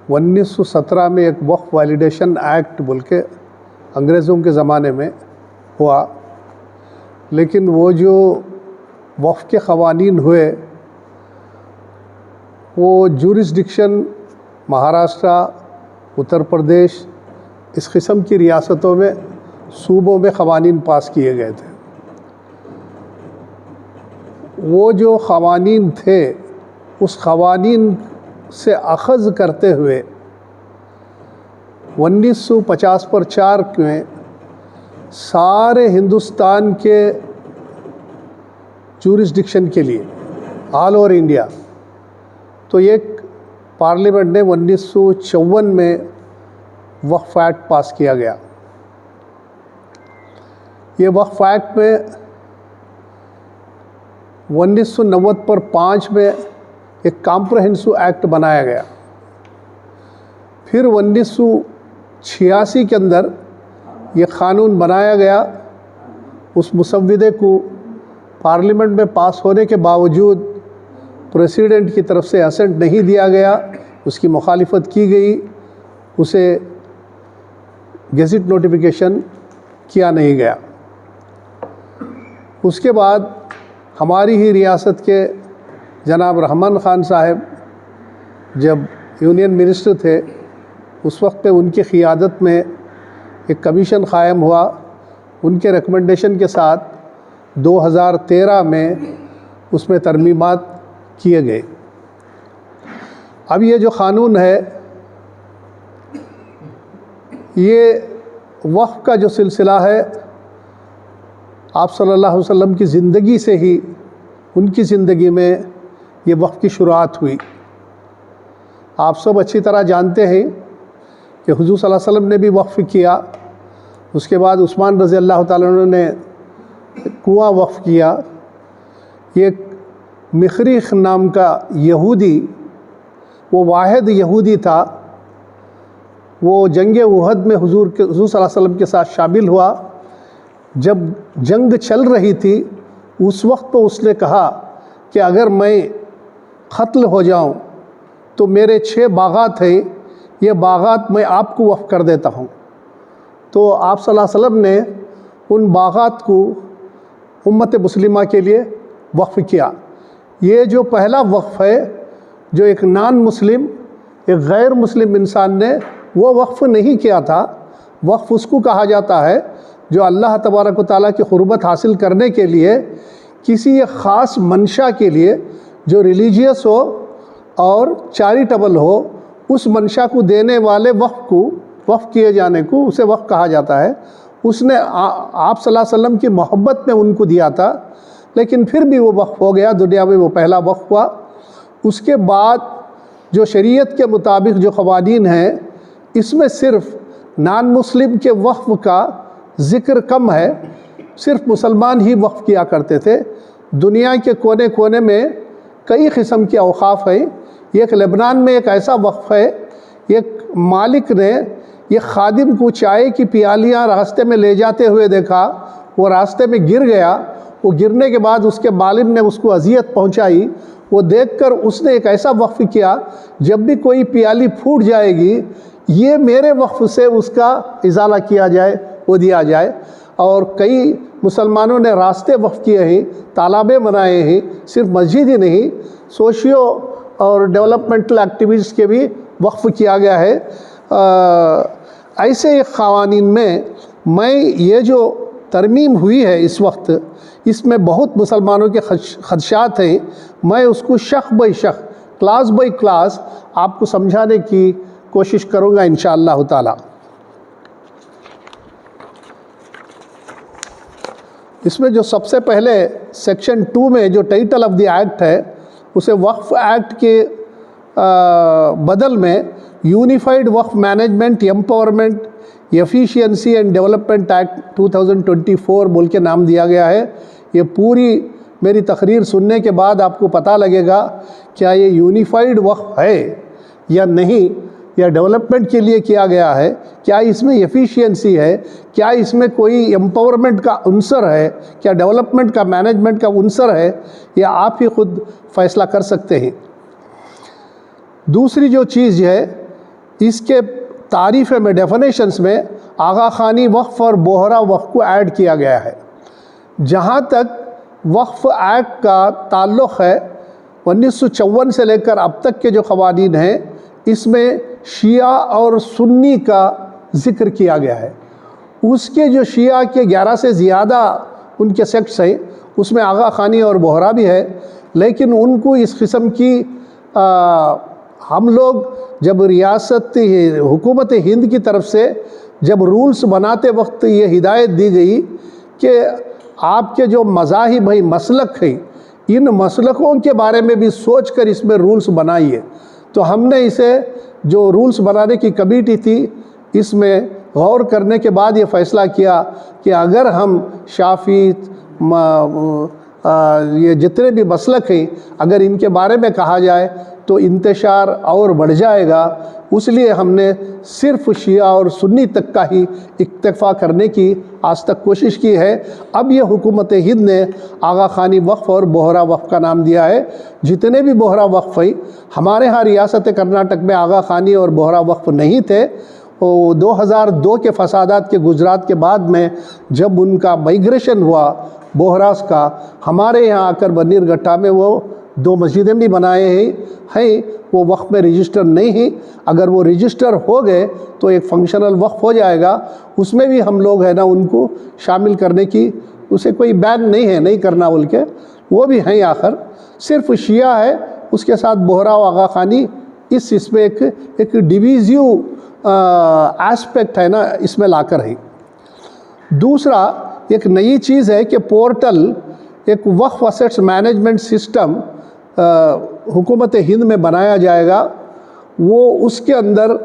1917 में एक वक्फ validation act बोल के अंग्रेज़ों के ज़माने में हुआ, लेकिन वो जो वक्फ के क़वानीन हुए वो जुरिस्डिक्शन महाराष्ट्र, उत्तर प्रदेश, इस किस्म की रियासतों में, सूबों में क़वानीन पास किए गए थे। वो जो क़वानीन थे उस क़वानीन से अख़ज़ करते हुए 1950 पर 4 में सारे हिंदुस्तान के जुरिस्डिक्शन के लिए ऑल ओवर इंडिया, तो एक पार्लियामेंट ने 1954 में वक्फ एक्ट पास किया गया। ये वक्फ एक्ट में 1990 पर 5 में एक कॉम्प्रहेंसिव एक्ट बनाया गया। फिर 1986 के अंदर ये क़ानून बनाया गया। उस मुसव्विदे को पार्लियामेंट में पास होने के बावजूद प्रेसिडेंट की तरफ से असेंट नहीं दिया गया, उसकी मुखालिफत की गई, उसे गेज़ेट नोटिफिकेशन किया नहीं गया। उसके बाद हमारी ही रियासत के जनाब रहमान ख़ान साहब जब यूनियन मिनिस्टर थे, उस वक्त पे उनकी क़ियादत में एक कमीशन क़ायम हुआ। उनके रिकमेंडेशन के साथ 2013 में उसमें तरमीमात किए गए। अब ये जो क़ानून है, ये वक्फ का जो सिलसिला है, आप सल्लल्लाहु अलैहि वसल्लम की ज़िंदगी से ही, उनकी ज़िंदगी में ये वक्फ की शुरुआत हुई। आप सब अच्छी तरह जानते हैं कि हुज़ूर सल्लल्लाहु अलैहि वसल्लम ने भी वक्फ किया। उसके बाद उस्मान रज़ी अल्लाह ताला अन्हु ने कुआं वक्फ किया। एक मिखरीख नाम का यहूदी, वो वाहिद यहूदी था, वो जंग उहद में हुज़ूर सल्लल्लाहु अलैहि वसल्लम के साथ शामिल हुआ। जब जंग चल रही थी उस वक्त तो उसने कहा कि अगर मैं क़त्ल हो जाऊं तो मेरे 6 बागात हैं, ये बागात मैं आपको वक्फ कर देता हूं। तो आप सल्लल्लाहु अलैहि वसल्लम ने उन बागात को उम्मत मुस्लिमा के लिए वक्फ किया। ये जो पहला वक्फ है, जो एक नॉन मुस्लिम, एक गैर मुस्लिम इंसान ने वो वक्फ नहीं किया था। वक्फ उसको कहा जाता है जो अल्लाह तबारक व तआला की क़ुर्बत हासिल करने के लिए, किसी एक ख़ास मंशा के लिए, जो रिलीजियस हो और चैरिटेबल हो, उस मंशा को देने वाले वक्फ को, वक्फ किए जाने को उसे वक्फ कहा जाता है। उसने आप सल्लल्लाहु अलैहि वसल्लम की मोहब्बत में उनको दिया था, लेकिन फिर भी वो वक्फ हो गया। दुनिया में वो पहला वक्फ हुआ। उसके बाद जो शरीयत के मुताबिक जो क़वानीन हैं, इसमें सिर्फ़ नॉन मुस्लिम के वक्फ का ज़िक्र कम है। सिर्फ़ मुसलमान ही वक्फ किया करते थे। दुनिया के कोने कोने में कई किस्म के औक़ाफ़ हैं। एक लेबनान में एक ऐसा वक्फ है, एक मालिक ने ये खादिम को चाय की प्यालियाँ रास्ते में ले जाते हुए देखा, वो रास्ते में गिर गया। वो गिरने के बाद उसके मालिक ने उसको अज़ियत पहुँचाई। वो देखकर उसने एक ऐसा वक्फ किया, जब भी कोई प्याली फूट जाएगी, ये मेरे वक्फ से उसका इज़ाला किया जाए, वो दिया जाए। और कई मुसलमानों ने रास्ते वक्फ किए हैं, तालाबे बनाए हैं। सिर्फ मस्जिद ही नहीं, सोशियो और डेवलपमेंटल एक्टिविटीज़ के भी वक्फ किया गया है। ऐसे क़वानीन में मैं ये जो तरमीम हुई है इस वक्त, इसमें बहुत मुसलमानों के ख़दशात हैं। मैं उसको शख़ बाई शख़, क्लास बाई क्लास आपको समझाने की कोशिश करूँगा इंशाअल्लाह ताला। इसमें जो सबसे पहले सेक्शन 2 में जो टाइटल ऑफ द एक्ट है, उसे वक्फ एक्ट के बदल में unified Waqf management empowerment efficiency and development act 2024 बोल के नाम दिया गया है। ये पूरी मेरी तकरीर सुनने के बाद आपको पता लगेगा क्या ये यूनिफाइड वक्फ है या नहीं, या डेवलपमेंट के लिए किया गया है, क्या इसमें एफिशिएंसी है, क्या इसमें कोई एम्पावरमेंट का अंसर है, क्या डेवलपमेंट का, मैनेजमेंट का अंसर है, या आप ही खुद फैसला कर सकते हैं। दूसरी जो चीज़ है, इसके तारीफ़ में, डेफिनेशंस में आगा खानी वक्फ़ और बोहरा वक्फ़ को ऐड किया गया है। जहाँ तक वक्फ़ एक्ट का ताल्लुक़ है 1954 से लेकर अब तक के जो क़वानीन हैं, इसमें शिया और सुन्नी का ज़िक्र किया गया है। उसके जो शिया के 11 से ज़्यादा उनके सेक्ट्स हैं, उसमें आगा खानी और बोहरा भी है, लेकिन उनको इस किस्म की हम लोग जब रियासत हुकूमत हिंद की तरफ से जब रूल्स बनाते वक्त ये हिदायत दी गई कि आपके जो मज़ाहिब हैं, मसलक हैं, इन मसलकों के बारे में भी सोच कर इसमें रूल्स बनाइए, तो हमने इसे जो रूल्स बनाने की कमेटी थी इसमें गौर करने के बाद ये फ़ैसला किया कि अगर हम शाफ़ी ये जितने भी मसलक हैं अगर इनके बारे में कहा जाए तो इंतशार और बढ़ जाएगा, इसलिए हमने सिर्फ़ शिया और सुन्नी तक का ही इक्तफ़ा करने की आज तक कोशिश की है। अब ये हुकूमत हिंद ने आगा खानी वक्फ़ और बोहरा वक्फ़ का नाम दिया है। जितने भी बोहरा वक्फ़ हैं, हमारे यहाँ रियासत कर्नाटक में आगा खानी और बोहरा वक्फ़ नहीं थे। वो 2002 के फसादात के गुजरात के बाद में जब उनका माइग्रेशन हुआ बोहरास का, हमारे यहाँ आकर बनीरगट्टा में वो 2 मस्जिदें भी बनाए हैं, वो वक्फ़ में रजिस्टर नहीं है। अगर वो रजिस्टर हो गए तो एक फंक्शनल वक्फ़ हो जाएगा, उसमें भी हम लोग है ना उनको शामिल करने की, उसे कोई बैन नहीं है, नहीं करना बोल के, वो भी हैं। आखिर सिर्फ शिया है, उसके साथ बोहरा व आगा खानी इसमें एक डिवीज़िव एस्पेक्ट है ना इसमें लाकर है। दूसरा एक नई चीज़ है कि पोर्टल एक वक्फ़ असेट्स मैनेजमेंट सिस्टम हुकूमत हिंद में बनाया जाएगा। वो उसके अंदर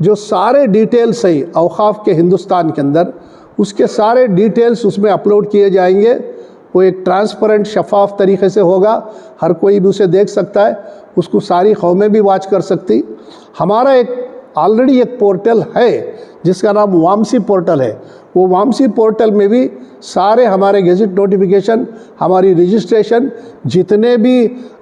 जो सारे डिटेल्स हैं औक़ाफ़ के हिंदुस्तान के अंदर, उसके सारे डिटेल्स उसमें अपलोड किए जाएंगे। वो एक ट्रांसपेरेंट शफाफ तरीक़े से होगा, हर कोई भी उसे देख सकता है, उसको सारी कौमें भी वॉच कर सकती। हमारा एक ऑलरेडी एक पोर्टल है जिसका नाम वामसी पोर्टल है। वो वामसी पोर्टल में भी सारे हमारे गेजेट नोटिफिकेशन, हमारी रजिस्ट्रेशन, जितने भी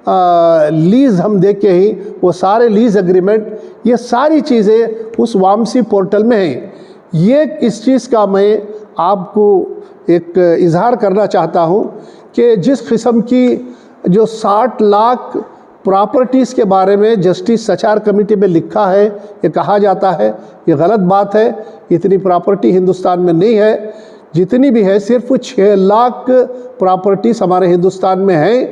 लीज़ हम देखे हैं, वो सारे लीज़ एग्रीमेंट, ये सारी चीज़ें उस वामसी पोर्टल में हैं। ये इस चीज़ का मैं आपको एक इजहार करना चाहता हूँ कि जिस किस्म की जो 60 लाख प्रॉपर्टीज़ के बारे में जस्टिस सचार कमेटी में लिखा है, ये कहा जाता है, ये गलत बात है। इतनी प्रॉपर्टी हिंदुस्तान में नहीं है। जितनी भी है सिर्फ 6 लाख प्रॉपर्टीज़ हमारे हिंदुस्तान में है,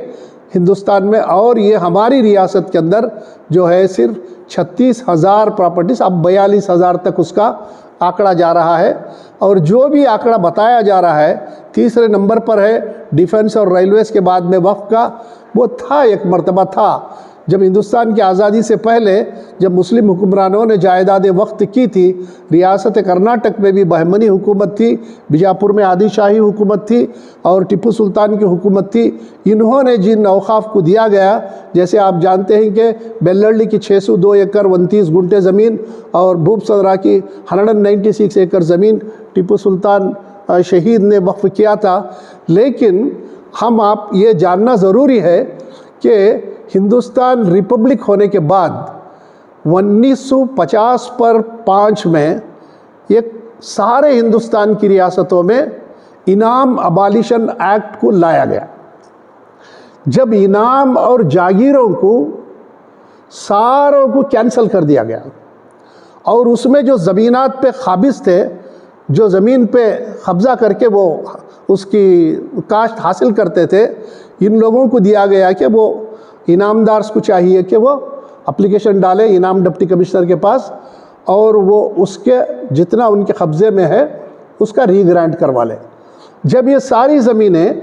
हिंदुस्तान में, और ये हमारी रियासत के अंदर जो है सिर्फ 36,000 प्रॉपर्टीज़, अब 42,000 तक उसका आंकड़ा जा रहा है। और जो भी आंकड़ा बताया जा रहा है, तीसरे नंबर पर है डिफेंस और रेलवेज़ के बाद में वक्फ का। वो था, एक मर्तबा था जब हिंदुस्तान की आज़ादी से पहले जब मुस्लिम हुक्मरानों ने जायदाद वक्त की थी, रियासत कर्नाटक में भी बहमनी हुकूमत थी, बीजापुर में आदिशाही हुकूमत थी और टिप्पू सुल्तान की हुकूमत थी। इन्होंने जिन औक़ाफ़ को दिया गया, जैसे आप जानते हैं कि बेल्लरली की 602 एकड़ 29 गुंटे ज़मीन और भूप सदरा की 196 एकड़ ज़मीन टिप्पू सुल्तान शहीद ने वक्फ़ किया था। लेकिन आप ये जानना ज़रूरी है कि हिंदुस्तान रिपब्लिक होने के बाद 1950 पर 5 में एक सारे हिंदुस्तान की रियासतों में इनाम अबालिशन एक्ट को लाया गया। जब इनाम और जागीरों को सारों को कैंसल कर दिया गया और उसमें जो ज़मीनात पे काबिज़ थे, जो ज़मीन पे कब्ज़ा करके वो उसकी काश्त हासिल करते थे, इन लोगों को दिया गया कि वो इनामदार को चाहिए कि वो एप्लीकेशन डालें इनाम डिप्टी कमिश्नर के पास और वो उसके जितना उनके कब्ज़े में है उसका रीग्रांट करवा लें। जब ये सारी ज़मीनें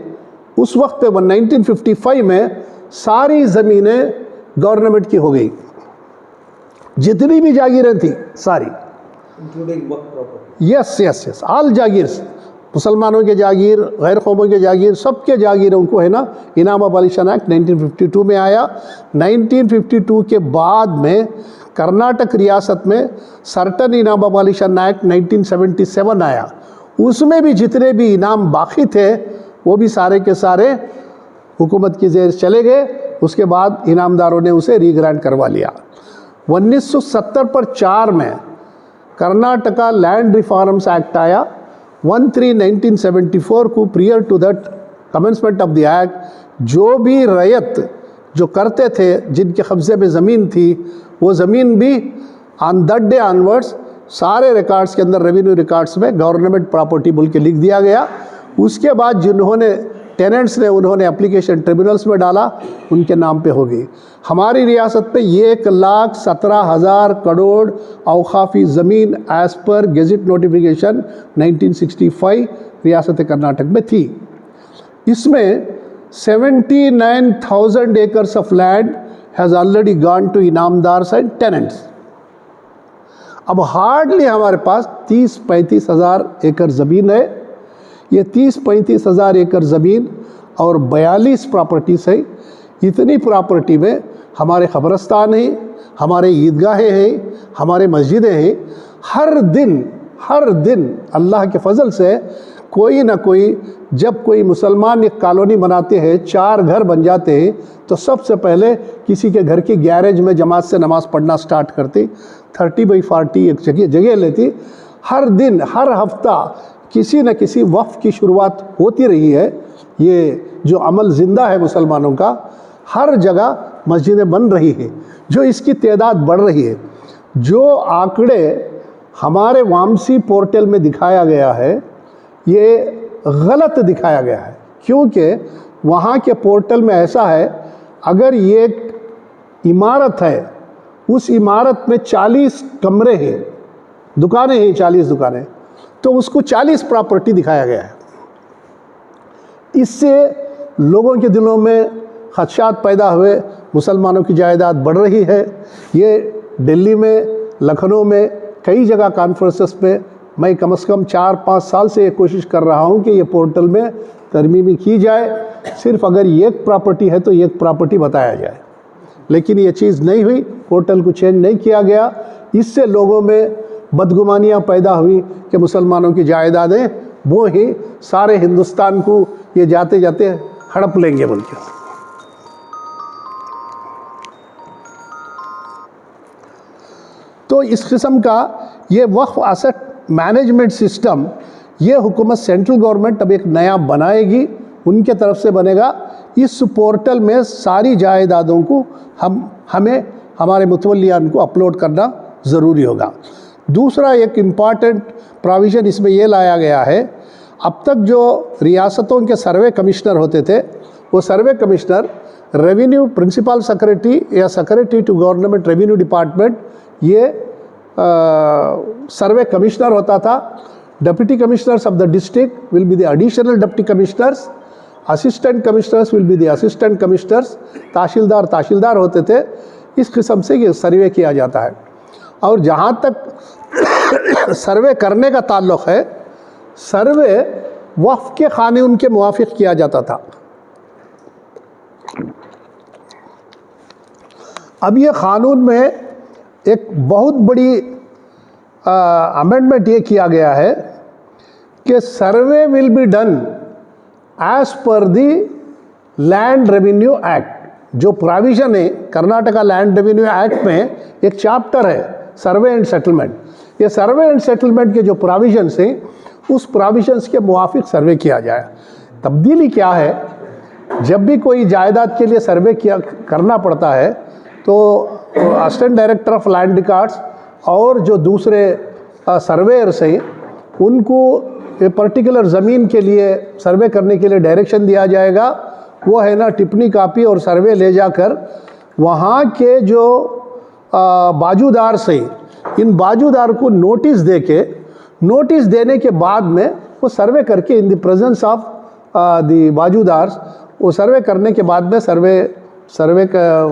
उस वक्त पे 1955 में सारी ज़मीनें गवर्नमेंट की हो गई, जितनी भी जागीरें थी सारी, इंक्लूडिंग वक्फ प्रॉपर्टी, यस ऑल जागीर्स, मुसलमानों के जागीर, गैर कौमों के जागीर, सबके जागीरों को है ना इनाम अबालिशन एक्ट 1952 में आया। 1952 के बाद में कर्नाटक रियासत में सर्टन इनाम अबालिशन एक्ट 1977 आया। उसमें भी जितने भी इनाम बाकी थे वो भी सारे के सारे हुकूमत की जेर चले गए। उसके बाद इनामदारों ने उसे रीग्रांट करवा लिया। 1970 पर 4 में कर्नाटका लैंड रिफॉर्म्स एक्ट आया 13/1974 को। Prior to that commencement of the act, जो भी रैयत जो करते थे, जिनके कब्जे में ज़मीन थी, वो ज़मीन भी ऑन दैट डे ऑनवर्ड्स सारे रिकॉर्ड्स के अंदर, रेवेन्यू रिकॉर्ड्स में गवर्नमेंट प्रॉपर्टी बोल के लिख दिया गया। उसके बाद जिन्होंने टेनेंट्स ने उन्होंने एप्लीकेशन ट्रिब्यूनल्स में डाला, उनके नाम पे हो गई। हमारी रियासत में 1,17,000 करोड़ औकाफी ज़मीन एज़ पर गेजेट नोटिफिकेशन 1965 रियासत कर्नाटक में थी। इसमें 79,000 acres of land has already gone to इनामदार्स एंड टेनेंट्स। अब हार्डली हमारे पास 30-35 हज़ार एकड़ ज़मीन है। ये 30-35 हज़ार एकड़ ज़मीन और 42 प्रॉपर्टीज़ है। इतनी प्रॉपर्टी में हमारे ख़बरस्तान हैं, हमारे ईदगाहें हैं, हमारे मस्जिदें हैं। हर दिन अल्लाह के फजल से कोई ना कोई, जब कोई मुसलमान एक कॉलोनी बनाते हैं, 4 घर बन जाते हैं, तो सबसे पहले किसी के घर की गैरेज में जमात से नमाज़ पढ़ना स्टार्ट करती। 30/40 एक जगह लेती। हर दिन, हर हफ्ता किसी न किसी वक्फ की शुरुआत होती रही है। ये जो अमल ज़िंदा है मुसलमानों का, हर जगह मस्जिदें बन रही है, जो इसकी तादाद बढ़ रही है। जो आंकड़े हमारे वामसी पोर्टल में दिखाया गया है, ये गलत दिखाया गया है, क्योंकि वहाँ के पोर्टल में ऐसा है, अगर ये एक इमारत है, उस इमारत में 40 कमरे हैं, दुकानें हैं, 40 दुकानें, तो उसको 40 प्रॉपर्टी दिखाया गया है। इससे लोगों के दिलों में खदशात पैदा हुए, मुसलमानों की जायदाद बढ़ रही है। ये दिल्ली में, लखनऊ में, कई जगह कॉन्फ्रेंसेस में मैं कम से कम 4-5 साल से ये कोशिश कर रहा हूँ कि ये पोर्टल में तरमीमी की जाए। सिर्फ अगर एक प्रॉपर्टी है तो एक प्रॉपर्टी बताया जाए, लेकिन ये चीज़ नहीं हुई, पोर्टल को चेंज नहीं किया गया। इससे लोगों में बदगुमानियाँ पैदा हुई कि मुसलमानों की जायदादें वो ही सारे हिंदुस्तान को ये जाते जाते हड़प लेंगे बोल के। तो इस किस्म का ये वक्फ एसेट मैनेजमेंट सिस्टम, ये हुकूमत सेंट्रल गवर्नमेंट अब एक नया बनाएगी, उनके तरफ से बनेगा। इस पोर्टल में सारी जायदादों को हमें हमारे मुतवल्लियान को अपलोड करना ज़रूरी होगा। दूसरा एक इम्पॉर्टेंट प्रोविज़न इसमें ये लाया गया है, अब तक जो रियासतों के सर्वे कमिश्नर होते थे, वो survey commissioner revenue principal secretary या secretary to government revenue department, ये सर्वे कमिश्नर होता था। Deputy commissioners of the district will be the additional deputy commissioners, assistant commissioners will be the assistant commissioners, tahsildar होते थे। इस किस्म से ये सर्वे किया जाता है। और जहाँ तक सर्वे करने का ताल्लुक़ है, सर्वे वक्फ के कानून के मुवाफिक किया जाता था। अब ये कानून में एक बहुत बड़ी अमेंडमेंट ये किया गया है कि survey will be done as per the land revenue act. जो प्रोविज़न है कर्नाटका लैंड रेवेन्यू एक्ट में, एक चैप्टर है सर्वे एंड सेटलमेंट। ये सर्वे एंड सेटलमेंट के जो प्रोविजंस हैं, उस प्रोविजंस के मुवाफिक सर्वे किया जाए। तब्दीली क्या है, जब भी कोई जायदाद के लिए सर्वे करना पड़ता है, तो assistant director of land records और जो दूसरे सर्वेयर्स हैं, उनको पर्टिकुलर ज़मीन के लिए सर्वे करने के लिए डायरेक्शन दिया जाएगा। वो है ना टिप्पणी कापी और सर्वे ले जाकर वहाँ के जो बाजूदार से, इन बाजूदार को नोटिस देने के बाद में वो सर्वे करके in the presence of the बाजूदार्स, वो सर्वे करने के बाद में सर्वे का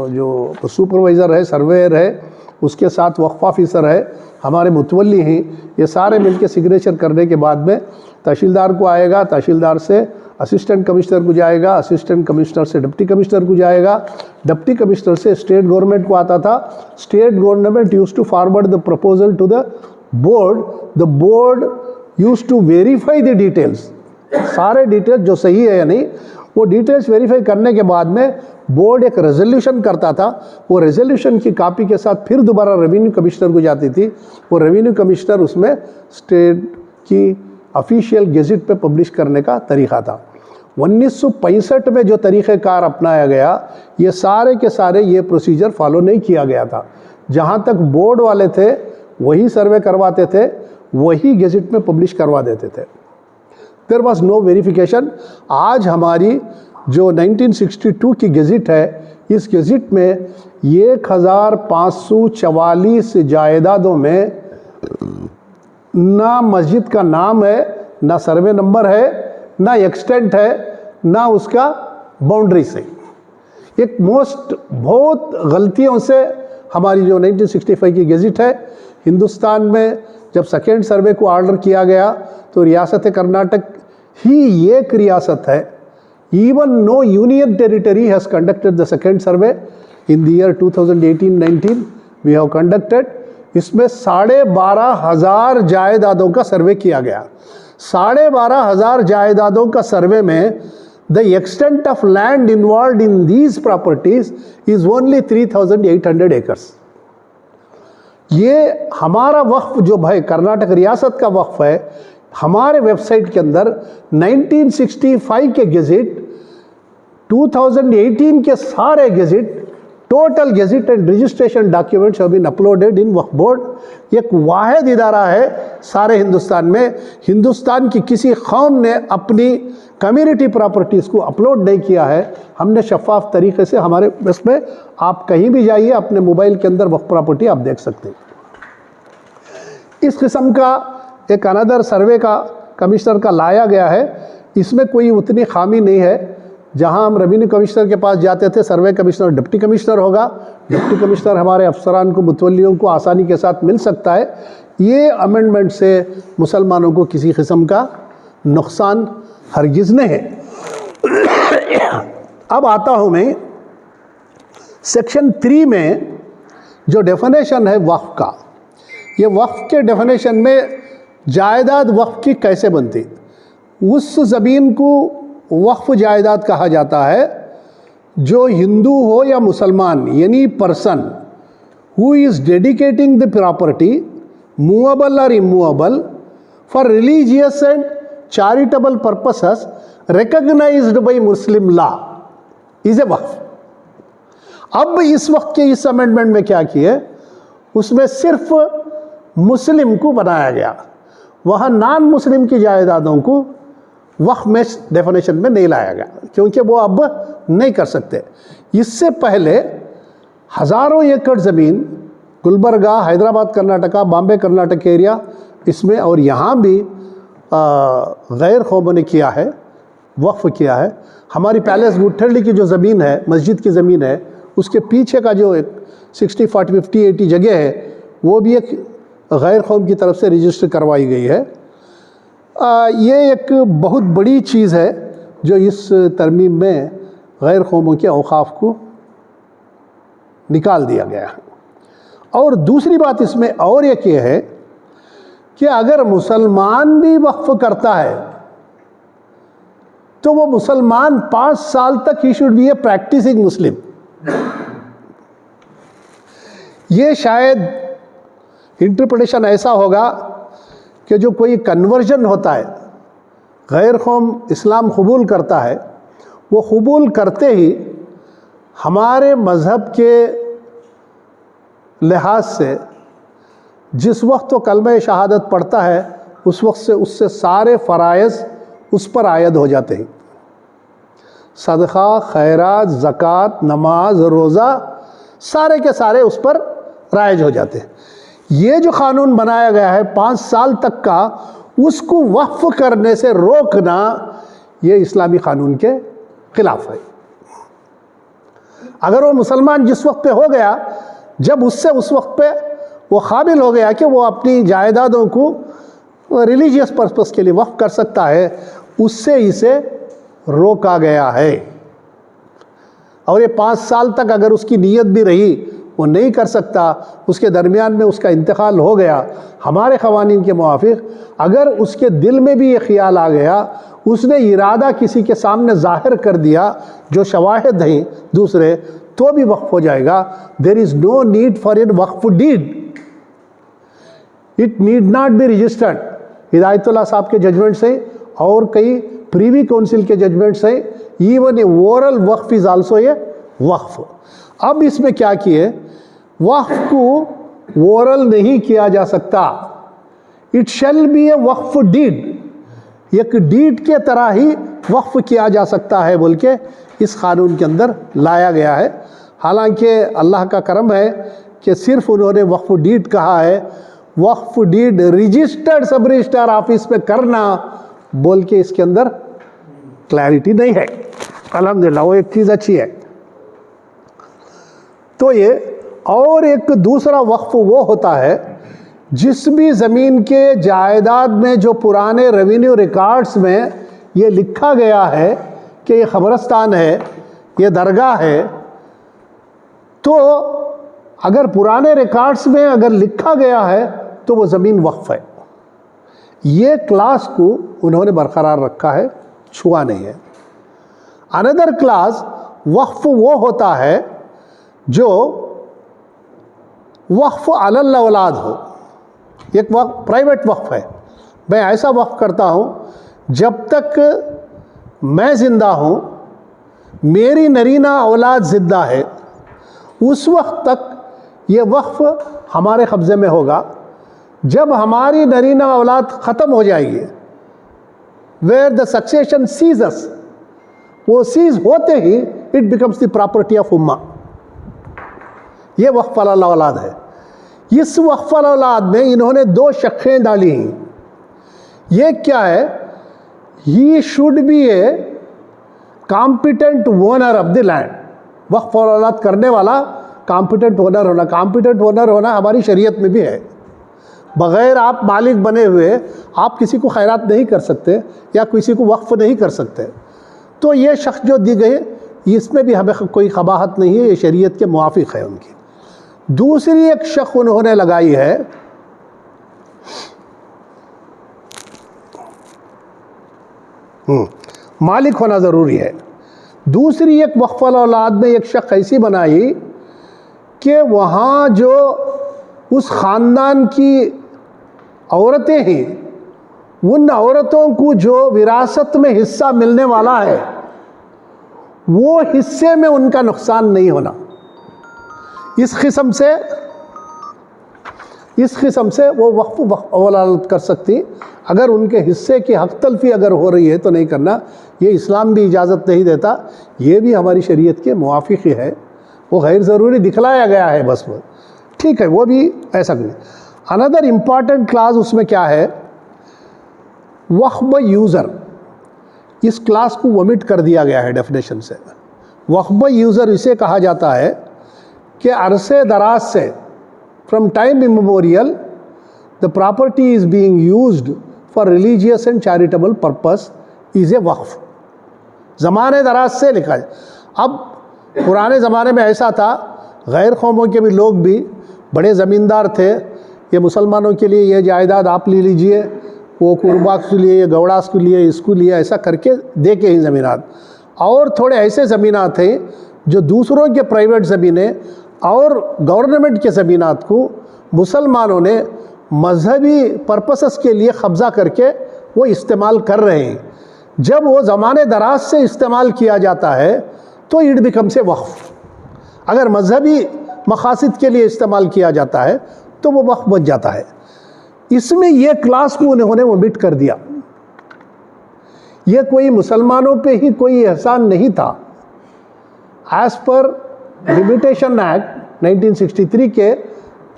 जो सुपरवाइज़र है, सर्वेयर है, उसके साथ वक्फ ऑफिसर है, हमारे मुतवल्ली हैं, ये सारे मिलके सिग्नेचर करने के बाद में तहसीलदार को आएगा, तहसीलदार से असिस्टेंट कमिश्नर को जाएगा, असिस्टेंट कमिश्नर से डिप्टी कमिश्नर को जाएगा, डिप्टी कमिश्नर से स्टेट गवर्नमेंट को आता था। State government used to forward the proposal to the board used to verify the details. सारे डिटेल्स जो सही है या नहीं, वो डिटेल्स वेरीफाई करने के बाद में बोर्ड एक रेजोल्यूशन करता था, वो रेजोल्यूशन की कॉपी के साथ फिर दोबारा रेवेन्यू कमिश्नर को जाती थी। वो रेवेन्यू कमिश्नर उसमें स्टेट की ऑफिशियल गेजेट पे पब्लिश करने का तरीक़ा था। 1965 में जो तरीक़ेकार अपनाया गया, ये सारे के सारे ये प्रोसीजर फॉलो नहीं किया गया था। जहाँ तक बोर्ड वाले थे वही सर्वे करवाते थे, वही गेजेट में पब्लिश करवा देते थे। There was no verification. आज हमारी जो 1962 की गेजेट है, इस गेजेट में 1544 जायदादों में ना मस्जिद का नाम है, ना सर्वे नंबर है, ना एक्सटेंट है, ना उसका बाउंड्री से। एक बहुत गलतियों से हमारी जो 1965 की गेजेट है, हिंदुस्तान में जब सेकेंड सर्वे को ऑर्डर किया गया तो रियासत कर्नाटक ही एक रियासत है। Even no union territory has conducted the second survey in the year 2018-19 we have conducted. इसमें 12,500 जायदादों का सर्वे किया गया। 12,500 जायदादों का सर्वे में the extent of land involve in these properties is only 3,800 acres. ये हमारा वक्फ जो भाई कर्नाटक रियासत का वक्फ है, हमारे वेबसाइट के अंदर 1965 के गेजेट, 2018 के सारे gazette, total gazette and registration documents have been uploaded in Waqf board. एक वाहिद इदारा है सारे हिंदुस्तान में, हिंदुस्तान की किसी कौम ने अपनी कम्युनिटी प्रॉपर्टीज़ को अपलोड नहीं किया है। हमने शफाफ तरीके से हमारे इसमें, आप कहीं भी जाइए अपने मोबाइल के अंदर वक्फ प्रॉपर्टी आप देख सकते हैं। इस किस्म का एक अनदर सर्वे का कमिश्नर का लाया गया है। इसमें कोई उतनी खामी नहीं है। जहां हम रेवेन्यू कमिश्नर के पास जाते थे, सर्वे कमिश्नर डिप्टी कमिश्नर होगा। डिप्टी कमिश्नर हमारे अफसरान को, मुतवल्लियों को आसानी के साथ मिल सकता है। ये अमेंडमेंट से मुसलमानों को किसी किस्म का नुकसान हरगिज़ नहीं है। अब आता हूँ मैं सेक्शन 3 में जो डेफिनेशन है वक्फ का। ये वक्फ के डेफिनेशन में जायदाद वक्फ की कैसे बनती, उस ज़मीन को वक्फ जायदाद कहा जाता है जो हिंदू हो या मुसलमान, यानी person who is dedicating the property movable और immovable for religious and charitable purposes recognized by Muslim law is a waqf. अब इस वक्त के इस अमेंडमेंट में क्या किए, उसमें सिर्फ मुस्लिम को बनाया गया, वहाँ नॉन मुस्लिम की जायदादों को वक्फ में डेफिनेशन में नहीं लाया गया, क्योंकि वो अब नहीं कर सकते। इससे पहले हज़ारों एकड़ ज़मीन गुलबर्गा, हैदराबाद कर्नाटका, बॉम्बे कर्नाटक एरिया इसमें और यहाँ भी गैर कौमों ने किया है, वक्फ किया है। हमारी पैलेस गुट्ठली की जो ज़मीन है, मस्जिद की ज़मीन है, उसके पीछे का जो एक 60, 40, 50, 80 जगह है, वो भी एक गैर कौम की तरफ से रजिस्टर करवाई गई है। ये एक बहुत बड़ी चीज़ है जो इस तरमीम में गैर कौमों के औकाफ को निकाल दिया गया है। और दूसरी बात इसमें और एक ये है कि अगर मुसलमान भी वक्फ करता है तो वो मुसलमान 5 साल तक ही should be a practicing Muslim. ये शायद इंटरप्रिटेशन ऐसा होगा कि जो कोई कन्वर्जन होता है, गैर कौम इस्लाम कबूल करता है, वो कबूल करते ही हमारे मज़हब के लिहाज से जिस वक्त वो कलमा शहादत पढ़ता है उस वक्त से उससे सारे फ़राइज़ उस पर आयद हो जाते हैं। सदक़ा, खैरात, ज़कात, नमाज, रोज़ा सारे के सारे उस पर राइज हो जाते हैं। ये जो क़ानून बनाया गया है 5 साल तक का, उसको वक्फ करने से रोकना ये इस्लामी क़ानून के ख़िलाफ़ है। अगर वो मुसलमान जिस वक्त पे हो गया, जब उससे उस वक्त पे वो काबिल हो गया कि वो अपनी जायदादों को रिलीजियस पर्पस के लिए वक्फ कर सकता है, उससे इसे रोका गया है। और ये 5 साल तक अगर उसकी नीयत भी रही, वो नहीं कर सकता, उसके दरमियान में उसका इंतकाल हो गया, हमारे क़वानीन के मुआफ़िक़ अगर उसके दिल में भी ये ख़्याल आ गया, उसने इरादा किसी के सामने जाहिर कर दिया जो शवाहिद हैं दूसरे, तो भी वक्फ हो जाएगा। There is no need for an waqf deed, it need not be registered. Hidayatullah साहब के जजमेंट से और कई प्रीवी काउंसिल के जजमेंट से even a oral waqf is also a waqf. अब इसमें क्या किए, वक्फ को ओरल नहीं किया जा सकता, it shall be a waqf deed, एक डीड के तरह ही वक्फ किया जा सकता है बोल के इस कानून के अंदर लाया गया है। हालांकि अल्लाह का करम है कि सिर्फ उन्होंने वक्फ डीड कहा है, वक्फ डीड रजिस्टर्ड सब रजिस्ट्रार ऑफिस में करना बोल के इसके अंदर क्लैरिटी नहीं है। अल्हम्दुलिल्लाह वो एक चीज़ अच्छी है। तो ये और एक दूसरा वक्फ वो होता है जिस भी ज़मीन के जायदाद में जो पुराने रेवेन्यू रिकॉर्ड्स में ये लिखा गया है कि ये ख़बरस्तान है, ये दरगाह है, तो अगर पुराने रिकॉर्ड्स में अगर लिखा गया है तो वो ज़मीन वक्फ है। ये क्लास को उन्होंने बरकरार रखा है, छुआ नहीं है। अनदर क्लास वक्फ वो होता है जो वक्फ अलल औलाद हो, एक वक्फ प्राइवेट वक्फ है। मैं ऐसा वक्फ करता हूँ जब तक मैं ज़िंदा हूँ, मेरी नरीना औलाद ज़िंदा है, उस वक्त तक ये वक्फ हमारे कब्ज़े में होगा। जब हमारी नरीना औलाद ख़त्म हो जाएगी, वेयर द सक्सेशन सीजस, वो सीज होते ही it becomes the property of ummah. ये वक्फ अलल औलाद है। इस वक्फ अलल औलाद में इन्होंने दो शक़ें डाली हैं। ये क्या है, ही should be a competent owner of the land. वक्फ अलल औलाद करने वाला कॉम्पिटेंट ओनर होना, कॉम्पिटेंट ओनर होना हमारी शरीयत में भी है। बग़ैर आप मालिक बने हुए आप किसी को खैरात नहीं कर सकते या किसी को वक्फ नहीं कर सकते। तो ये शख्स जो दी गई इसमें भी हमें कोई क़बाहत नहीं है, ये शरीयत के मुआफ़िक़ है उनकी। दूसरी एक शक उन्होंने लगाई है, मालिक होना ज़रूरी है। दूसरी एक वक्फ अलल औलाद में एक शक ऐसी बनाई कि वहाँ जो उस ख़ानदान की औरतें हैं, उन औरतों को जो विरासत में हिस्सा मिलने वाला है, वो हिस्से में उनका नुकसान नहीं होना। इस किस्म से वो वक्फ अलल कर सकती। अगर उनके हिस्से की हक तलफी अगर हो रही है तो नहीं करना, ये इस्लाम भी इजाज़त नहीं देता, ये भी हमारी शरीयत के मुआफ़िक़ ही है। वो गैर ज़रूरी दिखलाया गया है बस, वो ठीक है, वो भी ऐसा नहीं। अनदर इम्पॉर्टेंट क्लास उसमें क्या है, वक्फ यूज़र। इस क्लास को वोमिट कर दिया गया है डेफिनेशन से। वक्फ यूज़र इसे कहा जाता है कि अरसे दराज से, from time immemorial, the property is being used for religious and charitable purpose is a waqf. ज़माने दराज से लिखा है। अब पुराने ज़माने में ऐसा था, गैर कौमों के भी लोग भी बड़े ज़मींदार थे, ये मुसलमानों के लिए ये जायदाद आप ले लीजिए, वो कुर्बाक के लिए, ये गौड़ास के लिए, इसको लिए, ऐसा करके दे के ही ज़मीनात। और थोड़े ऐसे ज़मीनात थे जो दूसरों के प्राइवेट ज़मीनें और गवर्नमेंट के ज़मीनात को मुसलमानों ने मजहबी पर्पसेस के लिए कब्ज़ा करके वो इस्तेमाल कर रहे हैं। जब वो ज़माने दराज से इस्तेमाल किया जाता है तो इट बिकम्स ए वक्फ। अगर मजहबी मकासद के लिए इस्तेमाल किया जाता है तो वो वक्फ बन जाता है। इसमें ये क्लास को उन्होंने ओमिट कर दिया। ये कोई मुसलमानों पे ही कोई एहसान नहीं था। एज पर लिमिटेशन एक्ट 1963 के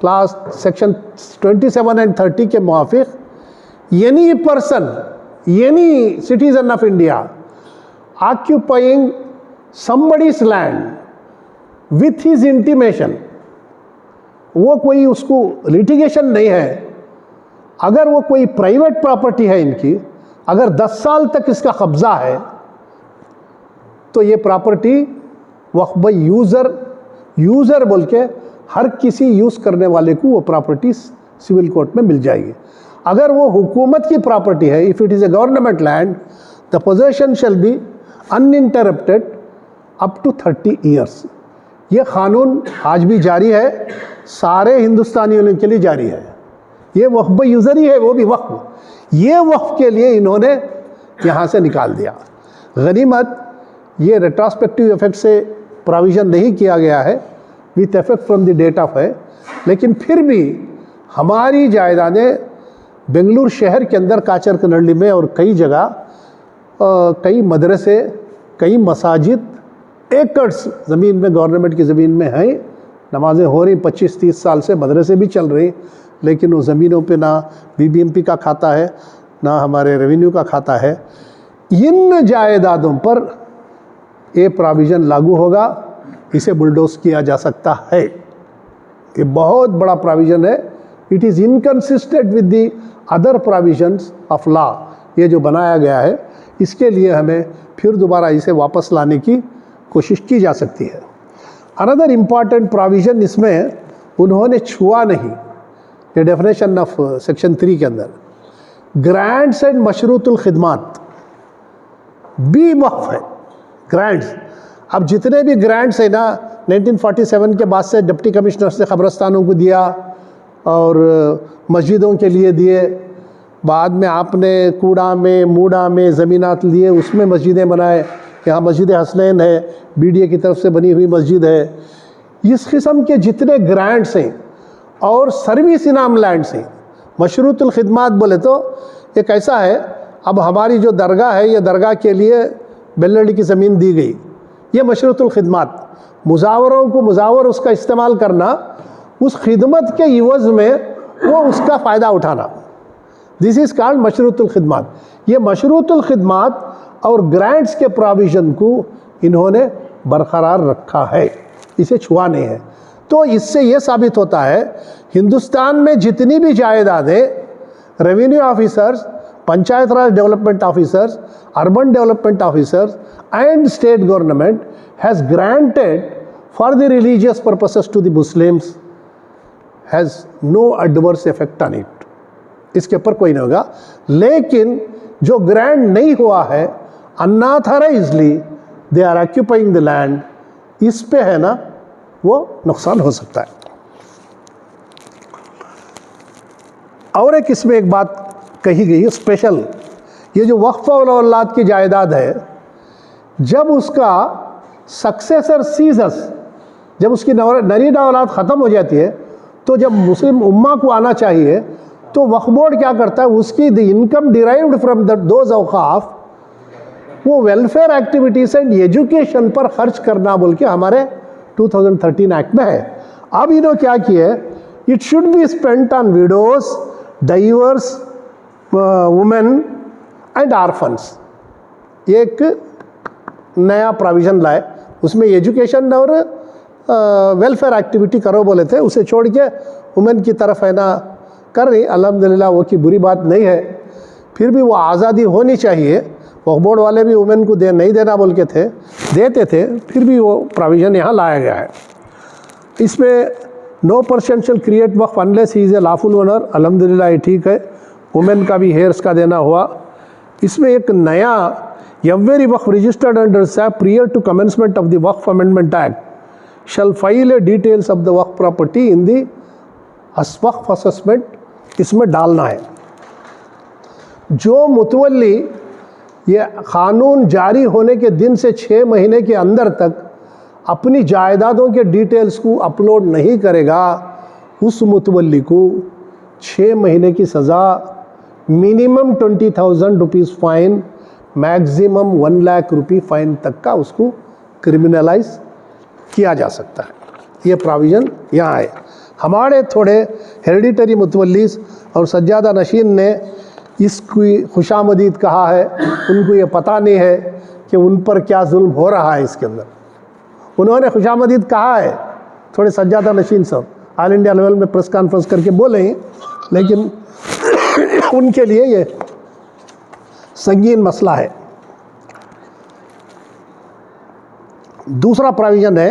क्लास सेक्शन 27 एंड 30 के मुआफिक any person, any citizen of India occupying somebody's land with his intimation, वो कोई उसको लिटिगेशन नहीं है। अगर वो कोई प्राइवेट प्रॉपर्टी है इनकी, अगर 10 साल तक इसका कब्ज़ा है तो ये प्रॉपर्टी वक्फ यूज़र बोल के हर किसी यूज़ करने वाले को वो प्रॉपर्टी सिविल कोर्ट में मिल जाएगी। अगर वो हुकूमत की प्रॉपर्टी है, if it is a government land, the possession shall be uninterrupted up to 30 years. ये क़ानून आज भी जारी है, सारे हिंदुस्तानियों के लिए जारी है। ये वक्फ यूज़र ही है, वो भी वक्फ। ये वक्फ के लिए इन्होंने यहाँ से निकाल दिया। गनीमत ये रेट्रोस्पेक्टिव इफेक्ट से प्रोविज़न नहीं किया गया है, with effect from the date of है, लेकिन फिर भी हमारी जायदादें बेंगलुरु शहर के अंदर काचर कनल्ली में और कई जगह कई मदरसे, कई मसाजिद एकड़्स ज़मीन में, गवर्नमेंट की ज़मीन में हैं, नमाज़ें हो रही 25-30 साल से, मदरसे भी चल रहे, लेकिन वो ज़मीनों पे ना बीबीएमपी का खाता है, ना हमारे रेवेन्यू का खाता है। इन जायदादों पर ये प्रोविज़न लागू होगा, इसे बुलडोज किया जा सकता है। ये बहुत बड़ा प्रोविज़न है। It is inconsistent with the other provisions of law. ये जो बनाया गया है, इसके लिए हमें फिर दोबारा इसे वापस लाने की कोशिश की जा सकती है। अनदर इम्पॉर्टेंट प्रोविज़न इसमें उन्होंने छुआ नहीं, ये डेफिनेशन ऑफ सेक्शन 3 के अंदर, ग्रांट्स एंड मशरूतुल खिदमात भी वक्फ है। ग्रांट्स, अब जितने भी ग्रांट्स है ना, 1947 के बाद से डिप्टी कमिश्नर से कब्रस्तानों को दिया और मस्जिदों के लिए दिए, बाद में आपने कूड़ा में, मूड़ा में ज़मीनात लिए, उसमें मस्जिदें बनाए। यहाँ मस्जिद हसनैन है, बीडीए की तरफ से बनी हुई मस्जिद है। इस किस्म के जितने ग्रांट्स हैं और सर्विस इनाम लैंड्स हैं, मशरूतुल खिदमात बोले तो एक ऐसा है, अब हमारी जो दरगाह है, ये दरगाह के लिए बेल्लड़ी की ज़मीन दी गई, ये मशरूतुल खिदमात, मुजावरों को मुजावर उसका इस्तेमाल करना, उस खिदमत के इवज़ में वो उसका फ़ायदा उठाना, दिस इज़ कॉल्ड मशरूतुल खिदमात। ये मशरूतुल खिदमात और ग्रांट्स के प्रोविज़न को इन्होंने बरकरार रखा है, इसे छुआ नहीं है। तो इससे ये साबित होता है हिंदुस्तान में जितनी भी जायदादें revenue officers, panchayat raj development officers, urban development officers and state government has granted for the religious purposes to the Muslims has no adverse effect on it. इसके ऊपर कोई नहीं होगा। लेकिन जो ग्रांट नहीं हुआ है, unauthorizedly they are occupying the land, इस पे है ना वो नुकसान हो सकता है। और एक इसमें एक बात कही गई है स्पेशल, ये जो वक्फ और औलाद की जायदाद है, जब उसका सक्सेसर सीजस, जब उसकी नरीदा औलाद ख़त्म हो जाती है, तो जब मुस्लिम उम्मा को आना चाहिए, तो वक्फ बोर्ड क्या करता है, उसकी the income derived from those awqaf वो वेलफेयर एक्टिविटीज़ एंड एजुकेशन पर खर्च करना बोल के हमारे 2013 एक्ट में है। अब इन्होंने क्या किया है, it should be spent on widows, divorce, women and orphans. एक नया प्रोविज़न लाए, उसमें एजुकेशन और वेलफेयर एक्टिविटी करो बोले थे, उसे छोड़ के वुमेन की तरफ है ना कर रही। अल्हम्दुलिल्लाह वो की बुरी बात नहीं है, फिर भी वो आज़ादी होनी चाहिए। वक्फ बोर्ड वाले भी वुमेन को नहीं देना बोल के थे, देते थे, फिर भी वो प्रोविज़न यहाँ लाया गया है। इसमें no person shall create waqf unless he is a lawful owner. अल्हम्दुलिल्लाह ये ठीक है, वुमेन का भी हेयर्स का देना हुआ। इसमें एक नया every waqf registered under sap prior to commencement of the Waqf amendment act shall file a details of the waqf property in the waqf assessment, इसमें डालना है। जो मुतवल्ली ये क़ानून जारी होने के दिन से 6 महीने के अंदर तक अपनी जायदादों के डिटेल्स को अपलोड नहीं करेगा, उस मुतवल्ली को 6 महीने की सज़ा, minimum 20,000 rupees fine, maximum 1 lakh रुपये फ़ाइन तक का उसको क्रिमिनलाइज किया जा सकता है। ये प्रोविज़न यहाँ है। हमारे थोड़े हेरिडिटरी मुतवल्लीस और सज्जादा नशीन ने इसकी खुशामदीद कहा है, उनको ये पता नहीं है कि उन पर क्या जुल्म हो रहा है इसके अंदर। उन्होंने खुशामदीद कहा है, थोड़े सज्जादा नशीन सब ऑल इंडिया लेवल में प्रेस कॉन्फ्रेंस करके बोले हैं, लेकिन उनके लिए ये संगीन मसला है। दूसरा प्रोविज़न है,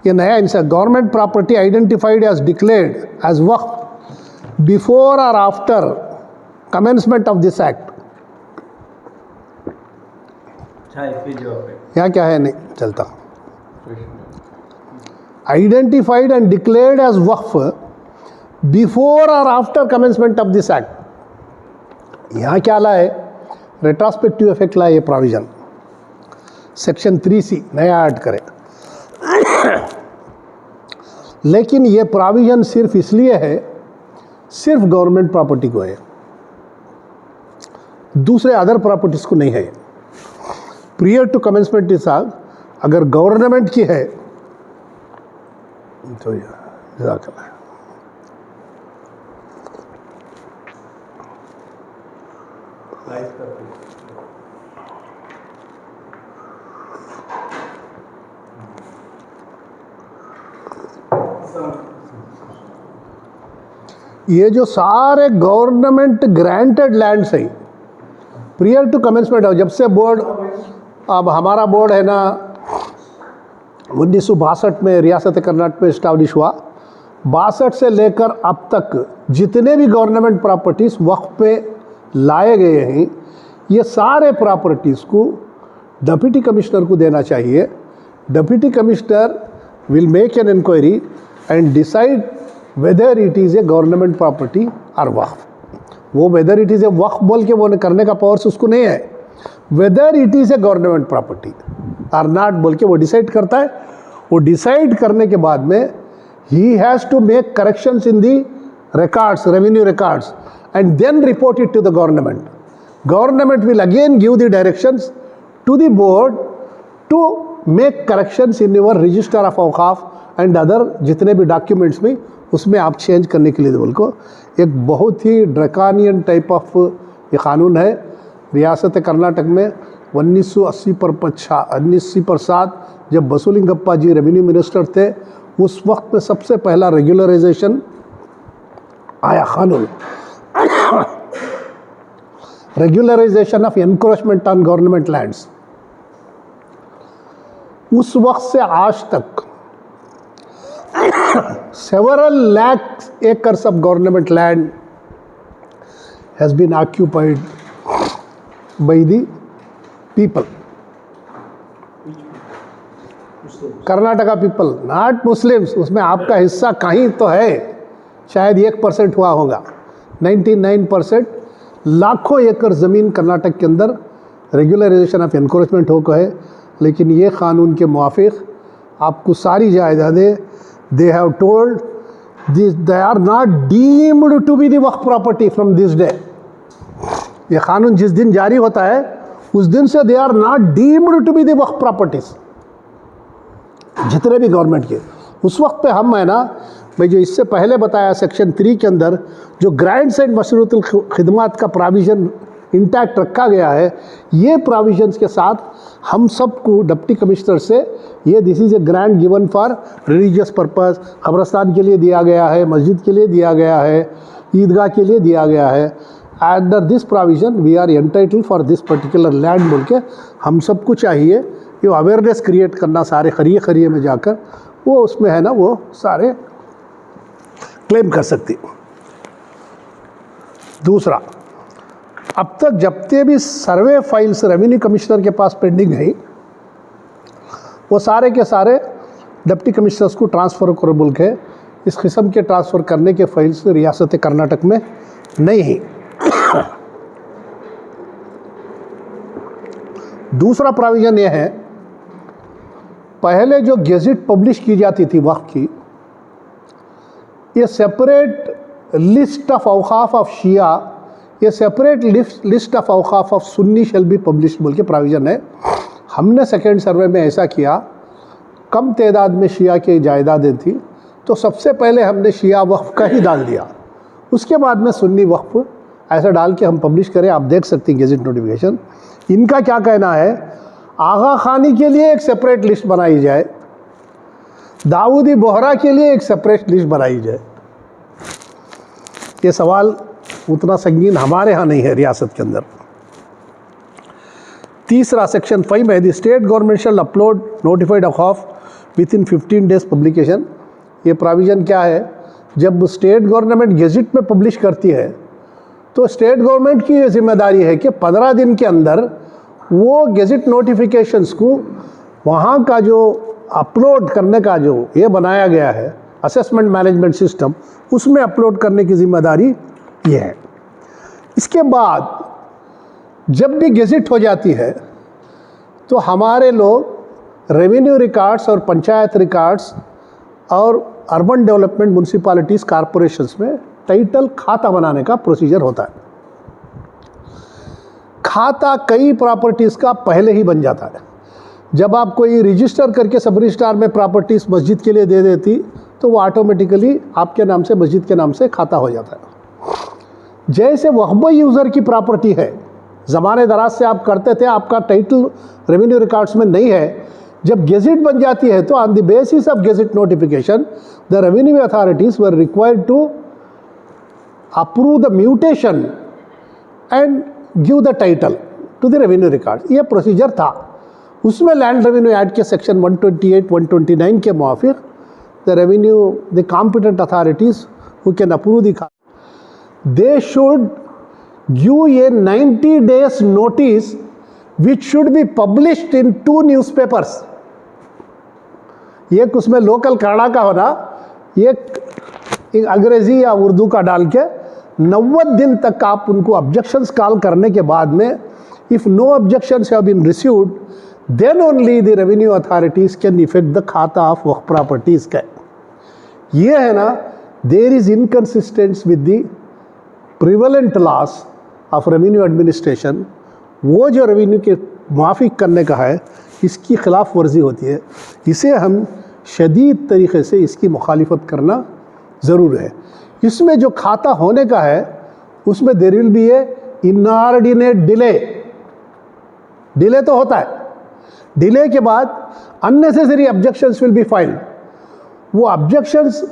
ये नया इनसे, government property identified as declared as waqf before और after commencement of this act यहाँ क्या है, नहीं चलता। Identified and declared as waqf before और after commencement of this act. यहाँ क्या ला है, रेट्रोस्पेक्टिव इफेक्ट ला ये प्रोविजन सेक्शन 3C नया ऐड करें। लेकिन ये प्रोविजन सिर्फ इसलिए है, सिर्फ गवर्नमेंट प्रॉपर्टी को है, दूसरे अदर प्रॉपर्टीज को नहीं है। प्रियर टू कमेंसमेंट इस अगर गवर्नमेंट की है तो जज़ाकल्लाह। ये जो सारे गवर्नमेंट ग्रांटेड लैंड्स हैं प्रियर टू कमेंसमेंट है, जब से बोर्ड, अब हमारा बोर्ड है ना 1962 में रियासत कर्नाटक में इस्टाब्लिश हुआ, 62 से लेकर अब तक जितने भी गवर्नमेंट प्रॉपर्टीज़ वक्फ पे लाए गए हैं, ये सारे प्रॉपर्टीज़ को डिप्टी कमिश्नर को देना चाहिए। Deputy commissioner will make an inquiry and decide whether it is a government property और वक्फ। वो whether it is a waqf बोल के वो करने का पावर्स उसको नहीं है, whether it is a government property और नॉट बोल के वो डिसाइड करता है। वो डिसाइड करने के बाद में ही has to make corrections in the records, revenue records, and then report it to the government. Government will again give the directions to the board to make corrections in your register of awqaf and other जितने भी documents में उसमें आप change करने के लिए बोल को एक बहुत ही ड्रकानियन टाइप ऑफ ये कानून है। रियासत कर्नाटक में 1980 पर 7 जब बसुलिंगप्पा जी रेवेन्यू मिनिस्टर थे, उस वक्त में सबसे पहला रेगुलराइजेशन आया कानून, regularisation of encroachment on government lands. उस वक्त से आज तक several lakhs acres of government land has been occupied by the people, Karnataka people, not Muslims. उसमें आपका हिस्सा कहीं तो है, शायद 1% हुआ होगा। 99% लाखों एकड़ ज़मीन कर्नाटक के अंदर रेगुलराइजेशन ऑफ एनक्रोचमेंट होकर है। लेकिन ये क़ानून के मुआफ़िक आपको सारी जायदादें they have told this they are not deemed to be the waqf property from this day. ये क़ानून जिस दिन जारी होता है उस दिन से they are not deemed to be the waqf properties, जितने भी गवर्नमेंट के। उस वक्त पे हम है ना भाई, जो इससे पहले बताया सेक्शन 3 के अंदर जो ग्रांट्स एंड मशरूतुल खिदमात का प्रोविज़न इंटैक्ट रखा गया है, ये प्रोविजंस के साथ हम सबको डिप्टी कमिश्नर से ये this is A grant given for religious purpose, कब्रस्तान के लिए दिया गया है, मस्जिद के लिए दिया गया है, ईदगाह के लिए दिया गया है। Under this provision we are entitle for this particular land बोल के हम सबको चाहिए ये अवेयरनेस क्रिएट करना, सारे खरिए में जाकर वो उसमें है ना वो सारे क्लेम कर सकती। दूसरा, अब तक जबते भी सर्वे फाइल्स रेवेन्यू कमिश्नर के पास पेंडिंग है, वो सारे के सारे डिप्टी कमिश्नर्स को ट्रांसफ़र करो बोल के इस किस्म के ट्रांसफ़र करने के फाइल्स रियासत कर्नाटक में नहीं है। दूसरा प्रोविज़न ये है, पहले जो गेजेट पब्लिश की जाती थी वक्फ की, ये separate list of awqaf of Shia, ये separate list of awqaf of Sunni shall be publish बोल के प्रोविज़न है। हमने सेकेंड सर्वे में ऐसा किया, कम तादाद में शिया की जायदादें थी तो सबसे पहले हमने शिया वक्फ का ही डाल दिया, उसके बाद में सुन्नी वक्फ ऐसा डाल के हम पब्लिश करें। आप देख सकते हैं गेजेट नोटिफिकेशन। इनका क्या कहना है, आगा खानी के लिए एक सेपरेट लिस्ट बनाई जाए, दाऊदी बोहरा के लिए एक सेपरेट लिस्ट बनाई जाए। ये सवाल उतना संगीन हमारे यहाँ नहीं है रियासत के अंदर। तीसरा, सेक्शन 5 में the state government shall upload notified awqaf within 15 days publication. ये प्रोविज़न क्या है, जब स्टेट गवर्नमेंट गेजेट में पब्लिश करती है तो स्टेट गवर्नमेंट की ये जिम्मेदारी है कि 15 दिन के अंदर वो गेजेट नोटिफिकेशंस को वहाँ का जो अपलोड करने का जो ये बनाया गया है असेसमेंट मैनेजमेंट सिस्टम, उसमें अपलोड करने की जिम्मेदारी ये है। इसके बाद जब भी गेजेट हो जाती है तो हमारे लोग रेवेन्यू रिकॉर्ड्स और पंचायत रिकॉर्ड्स और अर्बन डेवलपमेंट म्यूनसिपालिटीज़ कॉरपोरेशंस में टाइटल खाता बनाने का प्रोसीजर होता है। खाता कई प्रॉपर्टीज़ का पहले ही बन जाता है। जब आप कोई रजिस्टर करके सब रजिस्ट्रार में प्रॉपर्टीज़ मस्जिद के लिए दे देती तो वो ऑटोमेटिकली आपके नाम से मस्जिद के नाम से खाता हो जाता है। जैसे वहब यूज़र की प्रॉपर्टी है, ज़माने दराज से आप करते थे, आपका टाइटल रेवेन्यू रिकॉर्ड्स में नहीं है, जब गेजेट बन जाती है तो on the basis of gazette notification the revenue authorities were required to approve the mutation and give the title to the revenue record. ये प्रोसीजर था। उसमें लैंड रेवेन्यू एक्ट के सेक्शन 128, 129 के मुआफिक the revenue the competent authorities who can approve the they should give a 90 days notice which should be published in 2 newspapers। एक उसमें local Kannada का होना, एक अंग्रेज़ी या उर्दू का डाल के 90 दिन तक आप उनको ऑब्जेक्शंस कॉल करने के बाद में if no objections have been received then only the revenue authorities can effect the khata of waqf properties का। ये है ना, there is inconsistence with the prevalent laws of revenue administration. वो जो रेवेन्यू के मुआफिक करने का है, इसकी खिलाफ वर्जी होती है। इसे हम शदीद तरीक़े से इसकी मुखालिफत करना ज़रूर है। इसमें जो खाता होने का है उसमें there will be a inordinate delay तो होता है। डिले के बाद unnecessary objections will be filed. वो ऑब्जेक्शंस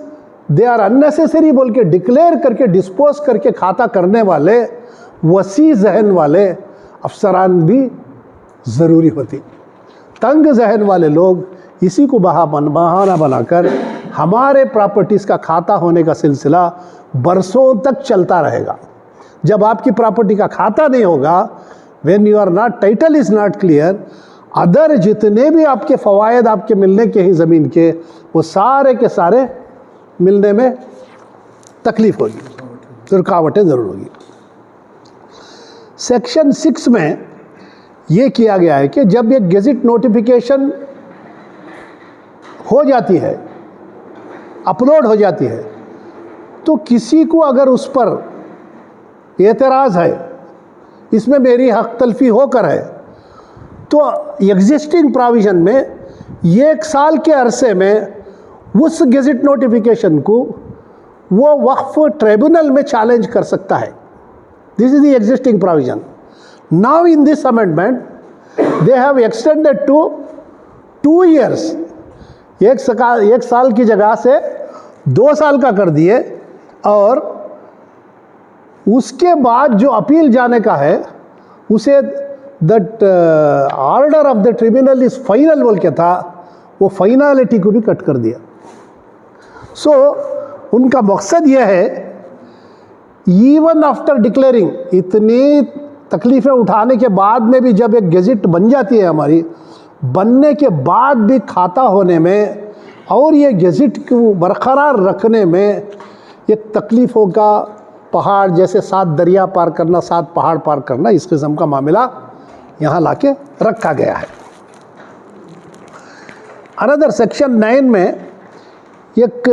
दे आर अननेसेसरी बोल के डिक्लेयर करके डिस्पोज करके खाता करने वाले वसी जहन वाले अफसरान भी ज़रूरी होती। तंग जहन वाले लोग इसी को बहाना बनाकर हमारे प्रॉपर्टीज़ का खाता होने का सिलसिला बरसों तक चलता रहेगा। जब आपकी प्रॉपर्टी का खाता नहीं होगा, when your not title is not clear, other जितने भी आपके फ़वायद आपके मिलने के ही ज़मीन के, वो सारे के सारे मिलने में तकलीफ़ होगी, रुकावटें ज़रूर होगी। सेक्शन 6 में ये किया गया है कि जब एक गेजेट नोटिफिकेशन हो जाती है, अपलोड हो जाती है, तो किसी को अगर उस पर एतराज़ है, इसमें मेरी हक तलफी होकर है, तो एग्जिस्टिंग प्रोविज़न में 1 साल के अरसे में उस गेजेट नोटिफिकेशन को वो वक्फ ट्रिब्यूनल में चैलेंज कर सकता है। This is the existing provision. Now in this amendment they have extended to 2 years। एक साल की जगह से 2 साल का कर दिए, और उसके बाद जो अपील जाने का है उसे that order of the tribunal is final बोल के था, वो फाइनलिटी को भी कट कर दिया। सो उनका मकसद यह है, इवन आफ्टर डिक्लेयरिंग, इतनी तकलीफ़ें उठाने के बाद में भी जब एक गेजेट बन जाती है हमारी, बनने के बाद भी खाता होने में और ये गेजेट को बरकरार रखने में एक तकलीफ़ों का पहाड़, जैसे 7 दरिया पार करना, 7 पहाड़ पार करना, इस किस्म का मामला यहाँ लाके रखा गया है। अनदर सेक्शन 9 में एक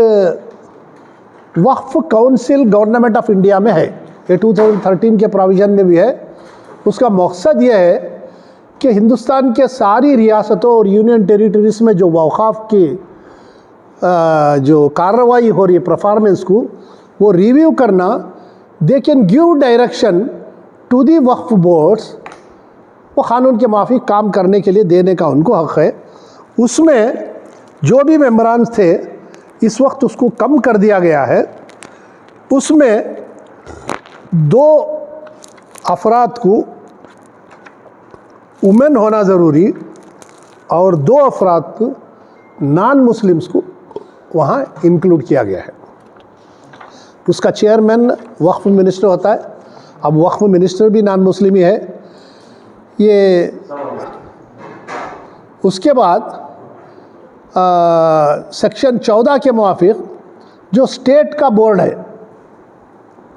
वक्फ काउंसिल गवर्नमेंट ऑफ इंडिया में है, ये 2013 के प्रोविज़न में भी है। उसका मकसद ये है कि हिंदुस्तान के सारी रियासतों और यूनियन टेरिटरीज़ में जो वक़ाफ़ की जो कार्रवाई हो रही है, परफॉर्मेंस को वो रिव्यू करना, they can give direction to the waqf boards, वो क़ानून के माफिक काम करने के लिए देने का उनको हक़ है। उसमें जो भी मेम्बरान थे, इस वक्त उसको कम कर दिया गया है। उसमें 2 अफराद को वुमेन होना ज़रूरी और 2 अफराद को नॉन मुस्लिम्स को वहाँ इंक्लूड किया गया है। उसका चेयरमैन वक्फ मिनिस्टर होता है। अब वक्फ मिनिस्टर भी नॉन मुस्लिम ही है। ये उसके बाद सेक्शन 14 के मुआफिक जो स्टेट का बोर्ड है,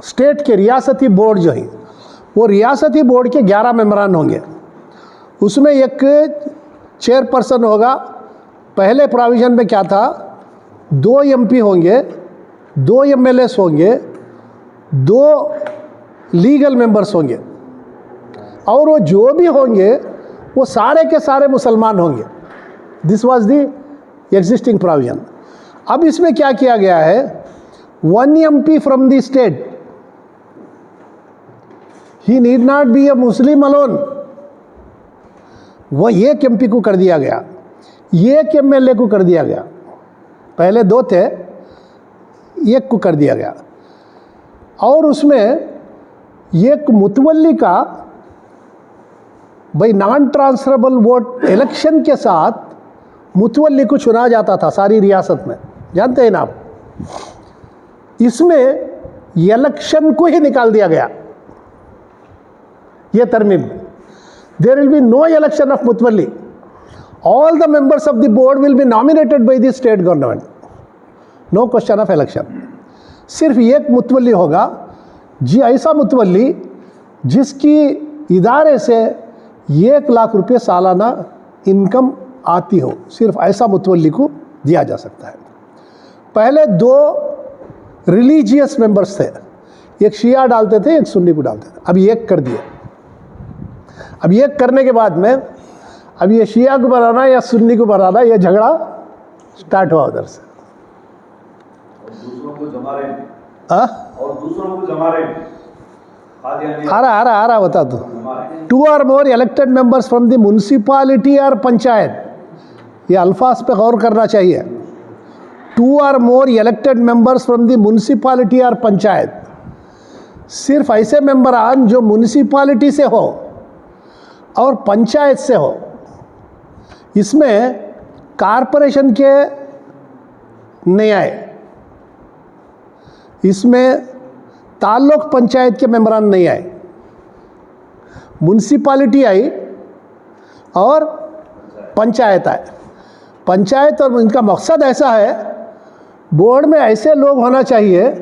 स्टेट के रियासती बोर्ड जो है, वो रियासती बोर्ड के 11 मेंबरान होंगे। उसमें एक चेयरपर्सन होगा। पहले प्रोविज़न में क्या था, 2 MP होंगे, 2 MLAs होंगे, 2 लीगल मेंबर्स होंगे, और वो जो भी होंगे वो सारे के सारे मुसलमान होंगे। This was the existing provision. अब इसमें क्या किया गया है, 1 MP from the state, he need not B A Muslim alone, वो 1 MP को कर दिया गया, 1 MLA को कर दिया गया। पहले 2 थे, 1 को कर दिया गया। और उसमें एक मुतवल्ली का भाई नॉन ट्रांसफरेबल वोट इलेक्शन के साथ मुतवल्ली को चुना जाता था सारी रियासत में, जानते हैं ना आप। इसमें इलेक्शन को ही निकाल दिया गया, ये तरमीम। There will be no election of mutawalli, all the members of the board will be nominated by the state government, no question of election. सिर्फ 1 मुतवल्ली होगा, जी ऐसा मुतवल्ली जिसकी इदारे से 1 लाख रुपये सालाना इनकम आती हो, सिर्फ ऐसा मुतवल्ली को दिया जा सकता है। पहले 2 रिलीजियस मेंबर्स थे, एक शिया डालते थे, एक सुन्नी को डालते थे, अब 1 कर दिया। अब 1 करने के बाद में अब ये शिया को बनाना या सुन्नी को बनाना, ये झगड़ा स्टार्ट हुआ उधर से। दूसरों को जमा रहे हैं, और दूसरों को जमा रहे हैं। आ रहा बता दो। 2 or more elected members from the municipality or panchayat, ये अल्फाज पे गौर करना चाहिए। 2 or more elected members from the municipality or panchayat, सिर्फ ऐसे मेंबरान जो म्यूनिसिपालिटी से हो और पंचायत से हो। इसमें कारपोरेशन के नहीं आए, इसमें ताल्लुक पंचायत के मेंबरान नहीं आए, म्यूनिसिपालिटी आई और पंचायत आए। पंचायत और इनका मकसद ऐसा है, बोर्ड में ऐसे लोग होना चाहिए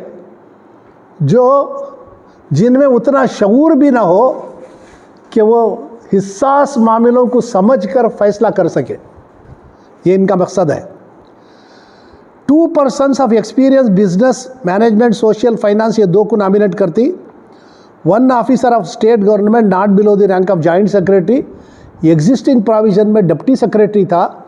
जो जिनमें उतना शऊर भी ना हो कि वो हिस्सास मामलों को समझकर फैसला कर सके, ये इनका मकसद है। 2 persons of experience business management social finance, ये 2 को नॉमिनेट करती। 1 officer of state government not below the rank of joint secretary, existing provision में डिप्टी सेक्रेटरी था,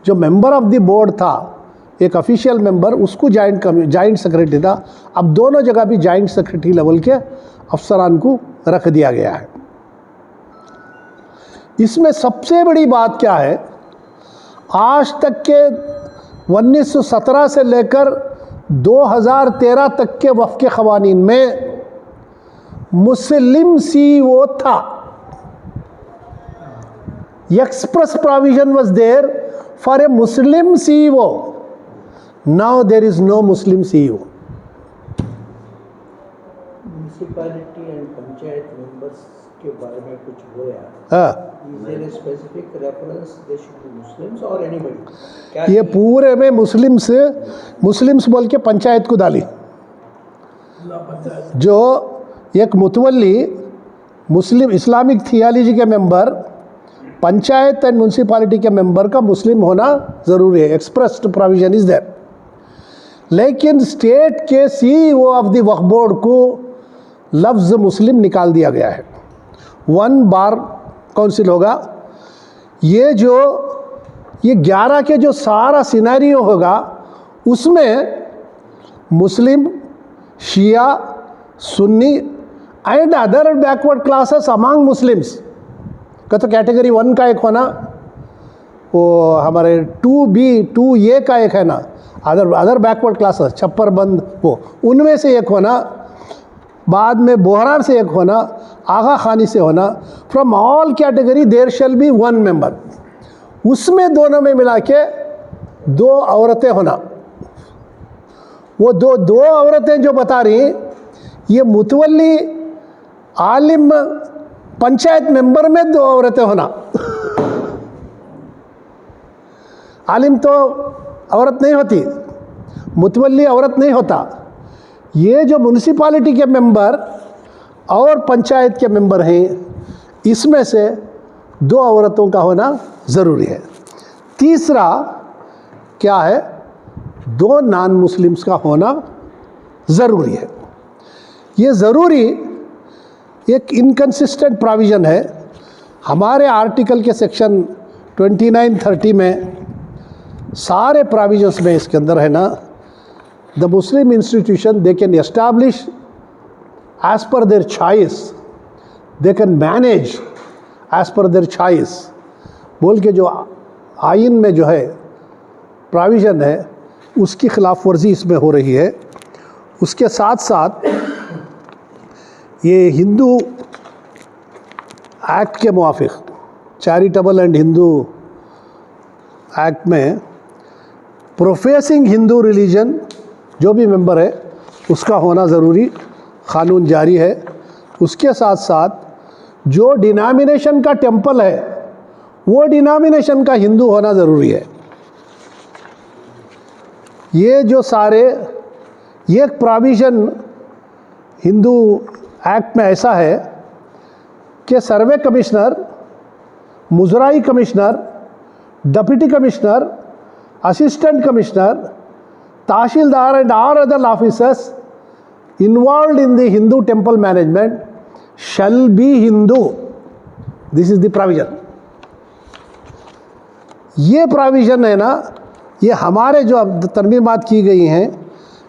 जो मेंबर ऑफ द बोर्ड था, एक ऑफिशियल मेंबर, उसको जॉइंट सेक्रेटरी था। अब दोनों जगह भी जॉइंट सेक्रेटरी लेवल के अफसरान को रख दिया गया है। इसमें सबसे बड़ी बात क्या है, आज तक के 1917 से लेकर 2013 तक के वफ़ के क़वानीन में मुस्लिम CEO था। Express provision was there for a Muslim CEO, now there is no Muslim CEO। Municipality and panchayat members के बारे में कुछ बोला, हाँ, specific reference they should be Muslims और एनीबॉडी, ये पूरे में मुस्लिम्स बोल के पंचायत को डाली। जो एक मुतवल्ली मुस्लिम इस्लामिक थियोलॉजी के मेंबर, पंचायत एंड म्यूनसिपालिटी के मेंबर का मुस्लिम होना ज़रूरी है, एक्सप्रेस्ड प्रोविजन इज देयर। लेकिन स्टेट के CEO of the Waqf board को लफ्ज़ मुस्लिम निकाल दिया गया है। 1 बार काउंसिल होगा, ये 11 के जो सारा सिनेरियो होगा उसमें Muslim, Shia, Sunni and other backward classes among Muslims का तो कैटेगरी 1 का एक होना, वो हमारे 2B 2A का एक है ना, अदर बैकवर्ड क्लासेस, छप्पर बंद, वो उनमें से एक होना, बाद में बोहरान से एक होना, आगा खानी से होना। From all category there shall be 1 member. उसमें दोनों में मिला के 2 औरतें होना। वो दो औरतें जो बता रही, ये मुतवल्ली आलिम पंचायत मेंबर में 2 औरतें होना, आलिम तो औरत नहीं होती, मुतवल्ली औरत नहीं होता, ये जो म्यूनिसिपालिटी के मेंबर और पंचायत के मेंबर हैं, इसमें से 2 औरतों का होना ज़रूरी है। तीसरा क्या है, 2 नॉन मुस्लिम्स का होना ज़रूरी है। ये ज़रूरी एक इनकंसिस्टेंट प्रोविज़न है हमारे आर्टिकल के सेक्शन 29-30 में, सारे प्रोविजंस में इसके अंदर है ना, the Muslim institution they can establish as per their choice, they can manage as per their choice बोल के जो आइन में जो है प्रोविज़न है, उसकी खिलाफ वर्जी इसमें हो रही है। उसके साथ साथ ये हिंदू एक्ट के मुआफिक, चैरिटेबल एंड हिंदू एक्ट में, प्रोफेसिंग हिंदू रिलीजन जो भी मेंबर है उसका होना ज़रूरी क़ानून जारी है। उसके साथ साथ जो डिनोमिनेशन का टेंपल है वो डिनोमिनेशन का हिंदू होना ज़रूरी है। ये जो सारे, एक प्रोविज़न हिंदू एक्ट में ऐसा है कि survey commissioner, Muzrai commissioner, deputy commissioner, assistant commissioner, tahsildar and all other officers involved in the Hindu temple management shall be Hindu. This is the provision. ये प्रोविज़न है ना, ये हमारे जो अब तरमीमात की गई हैं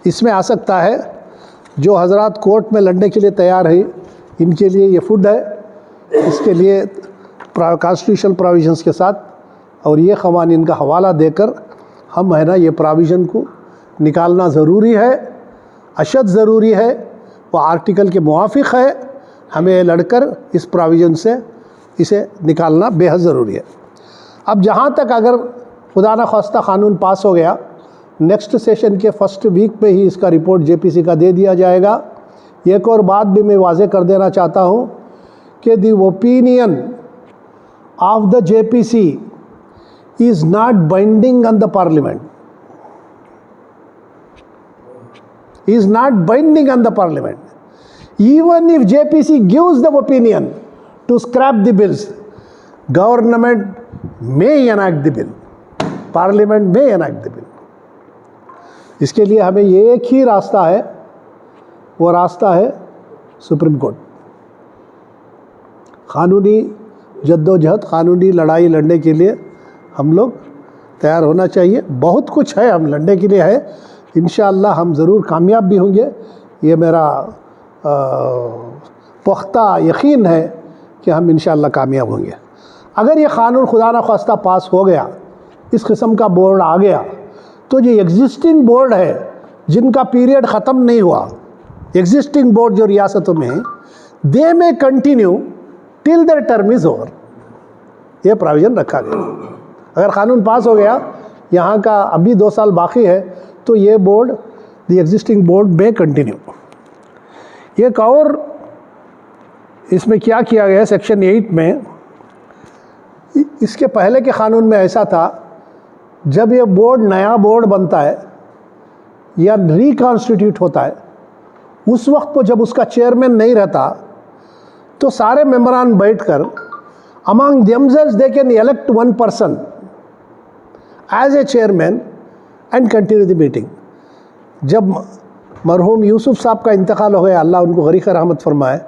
इसमें आ सकता है। जो हजरात कोर्ट में लड़ने के लिए तैयार हैं, इनके लिए ये फुड है, इसके लिए कॉन्स्टिट्यूशनल प्रोविजंस के साथ और ये क़वानीन का हवाला देकर हम है ना ये प्रोविज़न को निकालना ज़रूरी है, अशद ज़रूरी है, वो आर्टिकल के मुआफिक है। हमें लड़कर इस प्रोविज़न से इसे निकालना बेहद ज़रूरी है। अब जहाँ तक अगर खुदा न ख्वास्ता क़ानून पास हो गया, नेक्स्ट सेशन के फर्स्ट वीक में ही इसका रिपोर्ट जेपीसी का दे दिया जाएगा। एक और बात भी मैं वाज़े कर देना चाहता हूँ कि the opinion of the JPC is not binding on the parliament, is not binding on the parliament. Even if JPC gives the opinion to scrap the bills, government may enact the bill, parliament may enact the bill. इसके लिए हमें ये एक ही रास्ता है, वो रास्ता है सुप्रीम कोर्ट। क़ानूनी जद्दोजहद, क़ानूनी लड़ाई लड़ने के लिए हम लोग तैयार होना चाहिए। बहुत कुछ है हम लड़ने के लिए है, इंशाअल्लाह हम ज़रूर कामयाब भी होंगे, ये मेरा पुख्ता यकीन है कि हम इंशाअल्लाह कामयाब होंगे। अगर ये क़ानून खुदा न ख्वास्ता पास हो गया, इस किस्म का बोर्ड आ गया, तो जो एग्जिस्टिंग बोर्ड है जिनका पीरियड ख़त्म नहीं हुआ, एग्जिस्टिंग बोर्ड जो रियासतों में हैं, दे में continue till there term is over, ये प्रोविज़न रखा गया। अगर क़ानून पास हो गया, यहाँ का अभी 2 साल बाकी है, तो ये बोर्ड, द एग्जिस्टिंग बोर्ड में कंटिन्यू। एक और इसमें क्या किया गया है सेक्शन 8 में, इसके पहले के क़ानून में ऐसा था, जब ये बोर्ड नया बोर्ड बनता है या रिकॉन्स्टिट्यूट होता है, उस वक्त को जब उसका चेयरमैन नहीं रहता, तो सारे मेंबरान बैठकर among themselves they can elect one person as a chairman and continue the meeting. जब मरहूम यूसुफ साहब का इंतकाल हो गया, अल्लाह उनको गरीक़ रहमत फरमाए,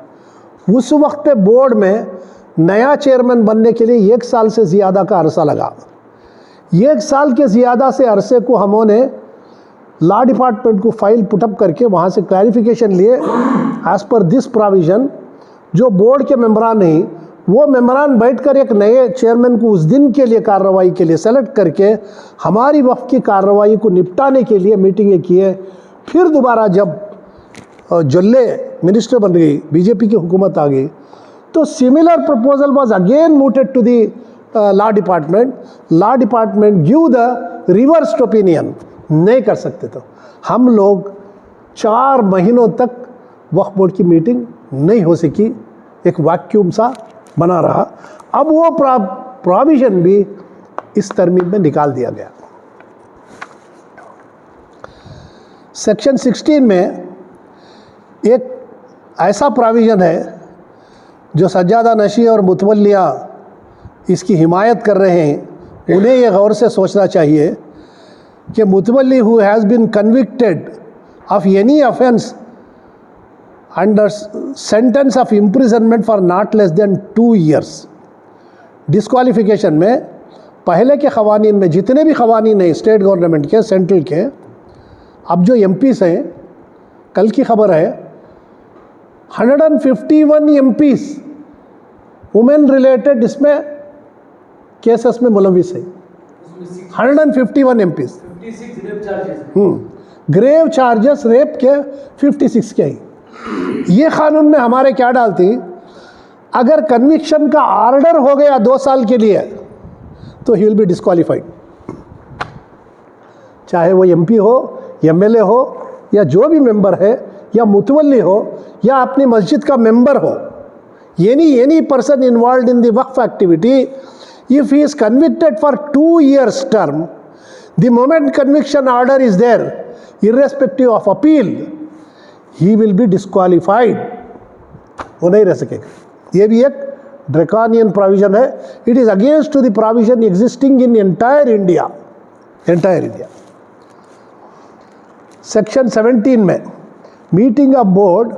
उस वक्त पे बोर्ड में नया चेयरमैन बनने के लिए 1 साल से ज़्यादा का अरसा लगा। 1 साल के ज़्यादा से अरसे को हमने लॉ डिपार्टमेंट को फाइल पुटअप करके वहाँ से क्लैरिफिकेशन लिए, एज़ पर दिस प्रोविज़न जो बोर्ड के मेंबरान नहीं, वो मेंबरान बैठकर एक नए चेयरमैन को उस दिन के लिए कार्रवाई के लिए सेलेक्ट करके हमारी वक्त की कार्रवाई को निपटाने के लिए मीटिंगें किए। फिर दोबारा जब जल्ले मिनिस्टर बन गई, बीजेपी की हुकूमत आ गई, तो similar proposal was again mooted to the law department. Law department give the reversed opinion, नहीं कर सकते। तो हम लोग 4 महीनों तक वक्फ बोर्ड की मीटिंग नहीं हो सकी, एक वैक्यूम सा बना रहा। अब वो प्रोविजन भी इस तरमीम में निकाल दिया गया। सेक्शन 16 में एक ऐसा प्रोविज़न है जो सज्जादा नशी और मुतवल्लिया इसकी हिमायत कर रहे हैं, उन्हें ये गौर से सोचना चाहिए कि mutawalli who has been convicted of any offence under sentence of imprisonment for not less than 2 years। Disqualification में पहले के क़वानीन में जितने भी क़वानीन हैं स्टेट गवर्नमेंट के, सेंट्रल के, अब जो MPs हैं, कल की खबर है 151 MPs वुमेन रिलेटेड इसमें केसेस में मुलविस है। 151 MPs, 56 rape charges, grave charges rape के 56 के ही। ये कानून में हमारे क्या डालती, अगर कन्विक्शन का ऑर्डर हो गया 2 साल के लिए तो ही विल बी डिस्क्वालीफाइड, चाहे वो MP हो, MLA हो, या जो भी मेंबर है, या मुतवल्ली हो, या अपनी मस्जिद का मेंबर हो। Any person involve in the waqf activity, if he is convicted for 2 years term, the moment conviction order is there, irrespective of appeal, he will be disqualified, वो नहीं रह सकेगा। ये भी एक ड्रैकोनियन प्रोविजन है। It is against to the provision existing in entire India. Section 17 में meeting of board,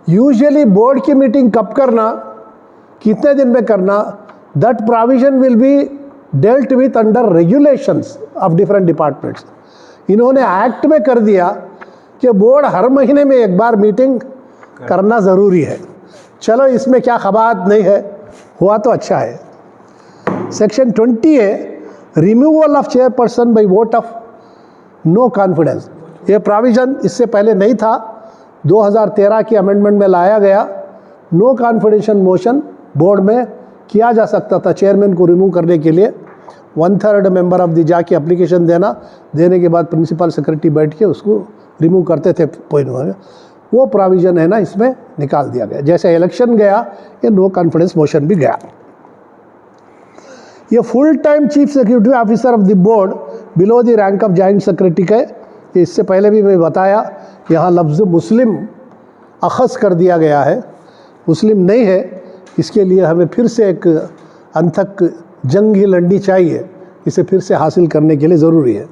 usually board की मीटिंग कब करना, कितने दिन में करना, that provision will be dealt with under regulations of different departments. इन्होंने एक्ट में कर दिया कि बोर्ड हर महीने में एक बार मीटिंग करना ज़रूरी है। चलो इसमें क्या खबात नहीं है, हुआ तो अच्छा है। सेक्शन 20 है removal of chairperson by vote of no confidence. ये प्रोविज़न इससे पहले नहीं था, 2013 की अमेंडमेंट में लाया गया। नो कॉन्फिडेंशियल मोशन बोर्ड में किया जा सकता था चेयरमैन को रिमूव करने के लिए। 1/3 मेंबर ऑफ द जाके एप्लीकेशन देने के बाद प्रिंसिपल सेक्रेटरी बैठ के उसको रिमूव करते थे पॉइंट में। वो प्रोविज़न है ना, इसमें निकाल दिया गया। जैसे इलेक्शन गया, ये नो कॉन्फिडेंस मोशन भी गया। ये full time chief secretary officer of the board below the rank of joint secretary का। इससे पहले भी मैं बताया, यहाँ लफ्ज़ मुस्लिम अखज़ कर दिया गया है, मुस्लिम नहीं है। इसके लिए हमें फिर से एक अनथक जंग ही लड़नी चाहिए, इसे फिर से हासिल करने के लिए ज़रूरी है।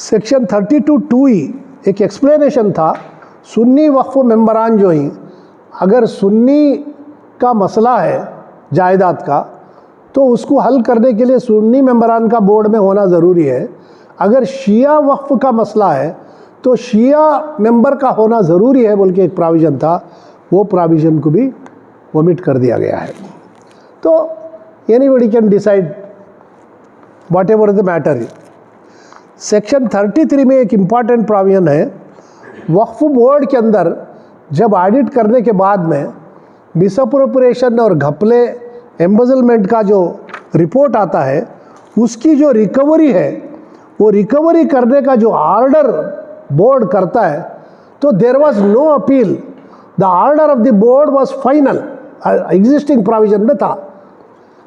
सेक्शन 32(2)E एक एक्सप्लेनेशन था, सुन्नी वक्फ मेंबरान जो ही, अगर सुन्नी का मसला है जायदाद का, तो उसको हल करने के लिए सुन्नी मेंबरान का बोर्ड में होना ज़रूरी है। अगर शिया वक्फ का मसला है तो शिया मेंबर का होना ज़रूरी है बोल के एक प्रोविज़न था, वो प्रोविज़न को भी वोमिट कर दिया गया है। तो anybody can decide what ever the matter. Section 33 में एक इम्पॉर्टेंट प्रोविज़न है, वक्फ बोर्ड के अंदर जब ऑडिट करने के बाद में मिसअप्रोप्रिएशन और घपले एम्बेजलमेंट का जो रिपोर्ट आता है, उसकी जो रिकवरी है, वो रिकवरी करने का जो ऑर्डर बोर्ड करता है, तो there was no appeal, the order of the board was final. Existing provision में था।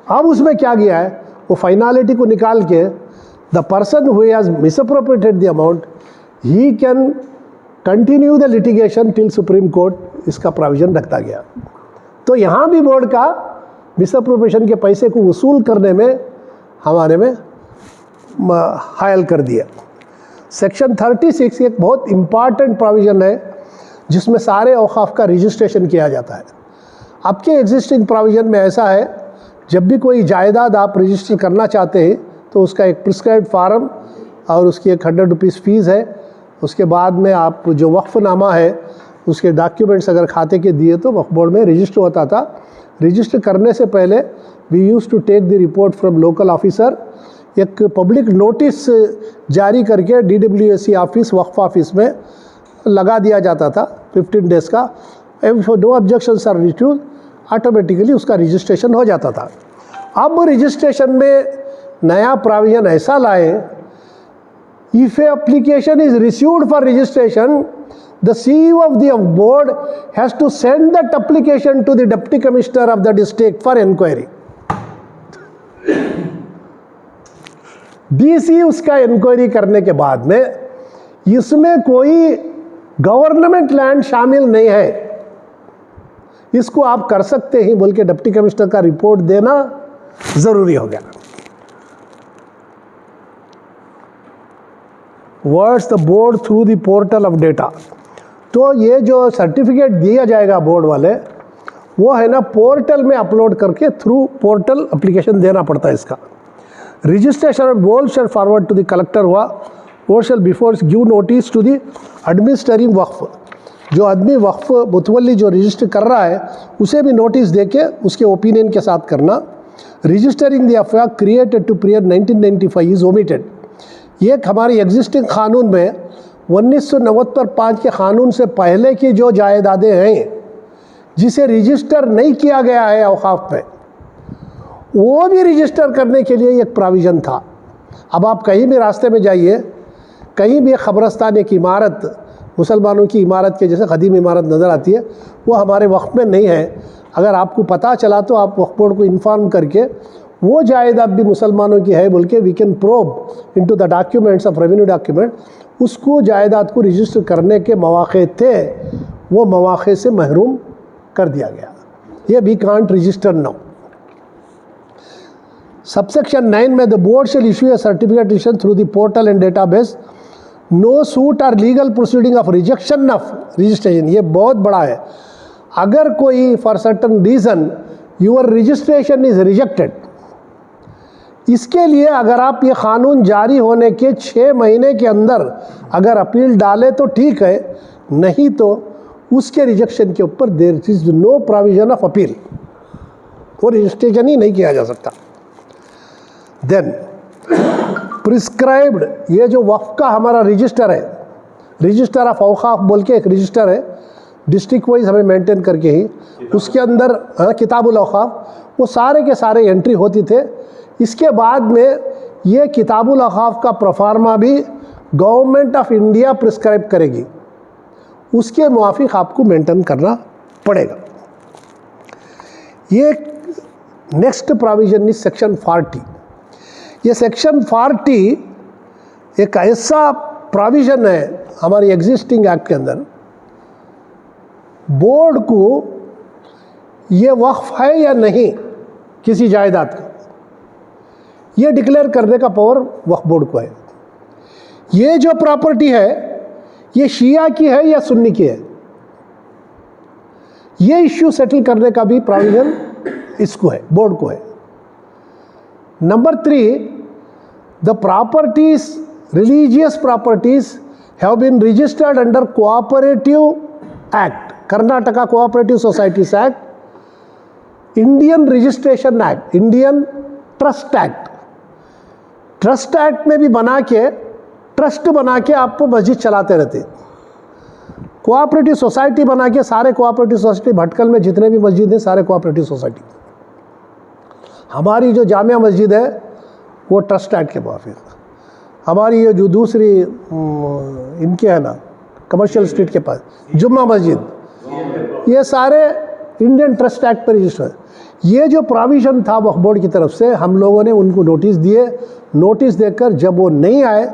अब उसमें क्या किया है, वो फाइनलिटी को निकाल के the person who has misappropriated the amount, he can continue the litigation till supreme court, इसका प्रोविजन रखता गया। तो यहाँ भी बोर्ड का मिसअप्रोप्रिएशन के पैसे को वसूल करने में हमारे में हायल कर दिया। सेक्शन 36 एक बहुत इम्पॉर्टेंट प्रोविज़न है जिसमें सारे औकाफ का रजिस्ट्रेशन किया जाता है। आपके एग्जिस्टिंग प्रोविज़न में ऐसा है, जब भी कोई जायदाद आप रजिस्टर करना चाहते हैं तो उसका एक प्रिस्क्राइब्ड फार्म और उसकी एक 100 रुपीज़ फ़ीस है। उसके बाद में आप जो वक्फनामा है उसके डॉक्यूमेंट्स अगर खाते के दिए तो वक्फ बोर्ड में रजिस्टर होता था। रजिस्टर करने से पहले we use to take the report from local officer. एक पब्लिक नोटिस जारी करके DWSE ऑफिस, वक्फ ऑफिस में लगा दिया जाता था 15 डेज़ का। If no objections are received, automatically उसका रजिस्ट्रेशन हो जाता था। अब रजिस्ट्रेशन में नया प्रोविज़न ऐसा लाए, if A application is received for registration the CEO of the board has to send that application to the deputy commissioner of the district for inquiry. DC उसका इंक्वायरी करने के बाद में इसमें कोई गवर्नमेंट लैंड शामिल नहीं है, इसको आप कर सकते हैं बोल के डिप्टी कमिश्नर का रिपोर्ट देना जरूरी हो गया. Words the board through the portal of data. तो ये जो सर्टिफिकेट दिया जाएगा बोर्ड वाले, वो है ना पोर्टल में अपलोड करके थ्रू पोर्टल एप्लीकेशन देना पड़ता है इसका. Registration of board shall forward to the collector हुआ, board shall before give notice to the administrating waqf. जो आदमी वक्फ मुतवल्ली जो रजिस्टर कर रहा है उसे भी नोटिस देके उसके ओपिनियन के साथ करना. Registering the FIR created to period 1995 is omitted. ये हमारी एग्जिस्टिंग कानून में 1995 के कानून से पहले की जो जायदादें हैं जिसे रजिस्टर नहीं किया गया है औकाफ में, वो भी रजिस्टर करने के लिए एक प्रोविज़न था. अब आप कहीं भी रास्ते में जाइए, कहीं भी एक ख़बरस्तान, एक इमारत मुसलमानों की इमारत के जैसे कदीम इमारत नज़र आती है, वो हमारे वक्त में नहीं है. अगर आपको पता चला तो आप वक्फ बोर्ड को इन्फॉर्म करके वो जायदाद भी मुसलमानों की है बोल के we can probe into the documents of revenue document, उसको जायदाद को रजिस्टर करने के मौक़े थे, वो मौक़े से महरूम कर दिया गया. ये we can't register now. Subsection 9 में the board shall issue a certification through the portal and database. No suit or legal proceeding of rejection of registration. ये बहुत बड़ा है. अगर कोई for certain reason your registration is rejected, इसके लिए अगर आप ये क़ानून जारी होने के 6 महीने के अंदर अगर अपील डालें तो ठीक है, नहीं तो उसके रिजेक्शन के ऊपर there is no provision of appeal, वो रजिस्ट्रेशन ही नहीं किया जा सकता. देन प्रिस्क्राइब्ड, ये जो वक्फ का हमारा रजिस्टर है, रजिस्टर ऑफ औकाफ बोल के एक रजिस्टर है डिस्ट्रिक्ट वाइज हमें मेंटेन करके ही, उसके अंदर किताबुल औकाफ वो सारे के सारे एंट्री होती थे. इसके बाद में ये किताबुल औकाफ का प्रोफार्मा भी गवर्नमेंट ऑफ इंडिया प्रिस्क्राइब करेगी, उसके मुआफिक आपको मेंटेन करना पड़ेगा. ये नेक्स्ट प्रोविज़न इज सेक्शन 40. ये सेक्शन 40 एक ऐसा प्रोविज़न है हमारी एग्जिस्टिंग एक्ट के अंदर, बोर्ड को ये वक्फ है या नहीं किसी जायदाद का, ये डिक्लेयर करने का पावर वक्फ बोर्ड को है. ये जो प्रॉपर्टी है ये शिया की है या सुन्नी की है, ये इश्यू सेटल करने का भी प्रोविज़न इसको है, बोर्ड को है. Number 3, the properties, religious properties have been registered under cooperative act, Karnataka cooperative societies act, Indian registration act, Indian trust act. Trust act में भी बना के, ट्रस्ट बना के आप मस्जिद चलाते रहते. कोऑपरेटिव सोसाइटी बना के, सारे कोऑपरेटिव सोसाइटी भटकल में जितने भी मस्जिद हैं सारे कोऑपरेटिव सोसाइटी. हमारी जो जामिया मस्जिद है वो ट्रस्ट एक्ट के मुताबिक, हमारी ये जो दूसरी इनके है ना कमर्शियल स्ट्रीट के पास जुम्मा मस्जिद, ये सारे इंडियन ट्रस्ट एक्ट पर रजिस्टर. ये जो प्रोविज़न था वक्फ बोर्ड की तरफ से, हम लोगों ने उनको नोटिस दिए. नोटिस देकर जब वो नहीं आए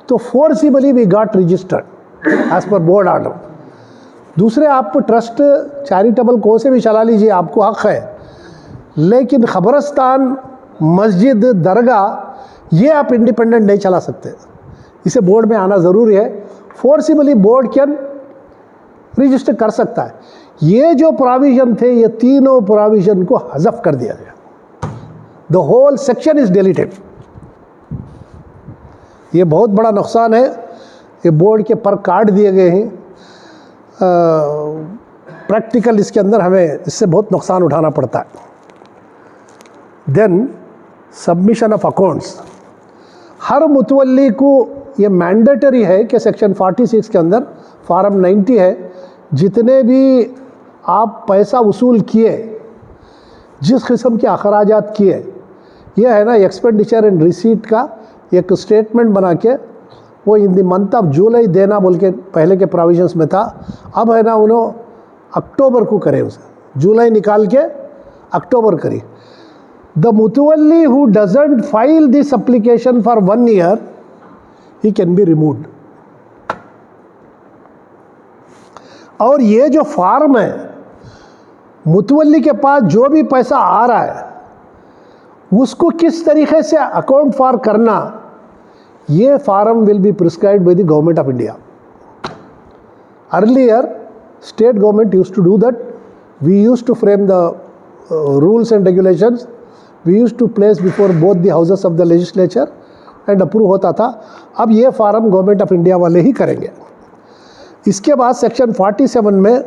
तो forcibly we got registered as per board order. दूसरे आप ट्रस्ट चैरिटेबल को से भी चला लीजिए, आपको हक़ है, लेकिन ख़बरस्तान, मस्जिद, दरगाह ये आप इंडिपेंडेंट नहीं चला सकते, इसे बोर्ड में आना ज़रूरी है. फोर्सिबली बोर्ड कैन रजिस्टर कर सकता है. ये जो प्रोविज़न थे ये तीनों प्रोविज़न को हज़फ कर दिया गया. The whole section is deleted. ये बहुत बड़ा नुकसान है. ये बोर्ड के पर काट दिए गए हैं. प्रैक्टिकल इसके अंदर हमें इससे बहुत नुकसान उठाना पड़ता है. देन सबमिशन ऑफ अकाउंट्स, हर मुतवल्ली को ये मैंडेटरी है कि सेक्शन 46 के अंदर फार्म 90 है, जितने भी आप पैसा वसूल किए, जिस किस्म के अखराजात किए, ये है ना एक्सपेंडिचर एंड रिसीट का एक स्टेटमेंट बना के वो in the month of July देना बोल के पहले के प्रोविजंस में था। अब है ना उन्होंने अक्टूबर को करे, उसे जुलाई निकाल के अक्टूबर करी। द mutawalli who doesn't file this application for 1 year he can be removed. और ये जो फार्म है, मुतवल्ली के पास जो भी पैसा आ रहा है उसको किस तरीके से अकाउंट फॉर करना, ये form will be prescribed by the government of India. Earlier state government used to do that, we used to frame the rules and regulations, we used to place before both the houses of the legislature and approve होता था। अब ये farm government of India वाले ही करेंगे। इसके बाद section 47 में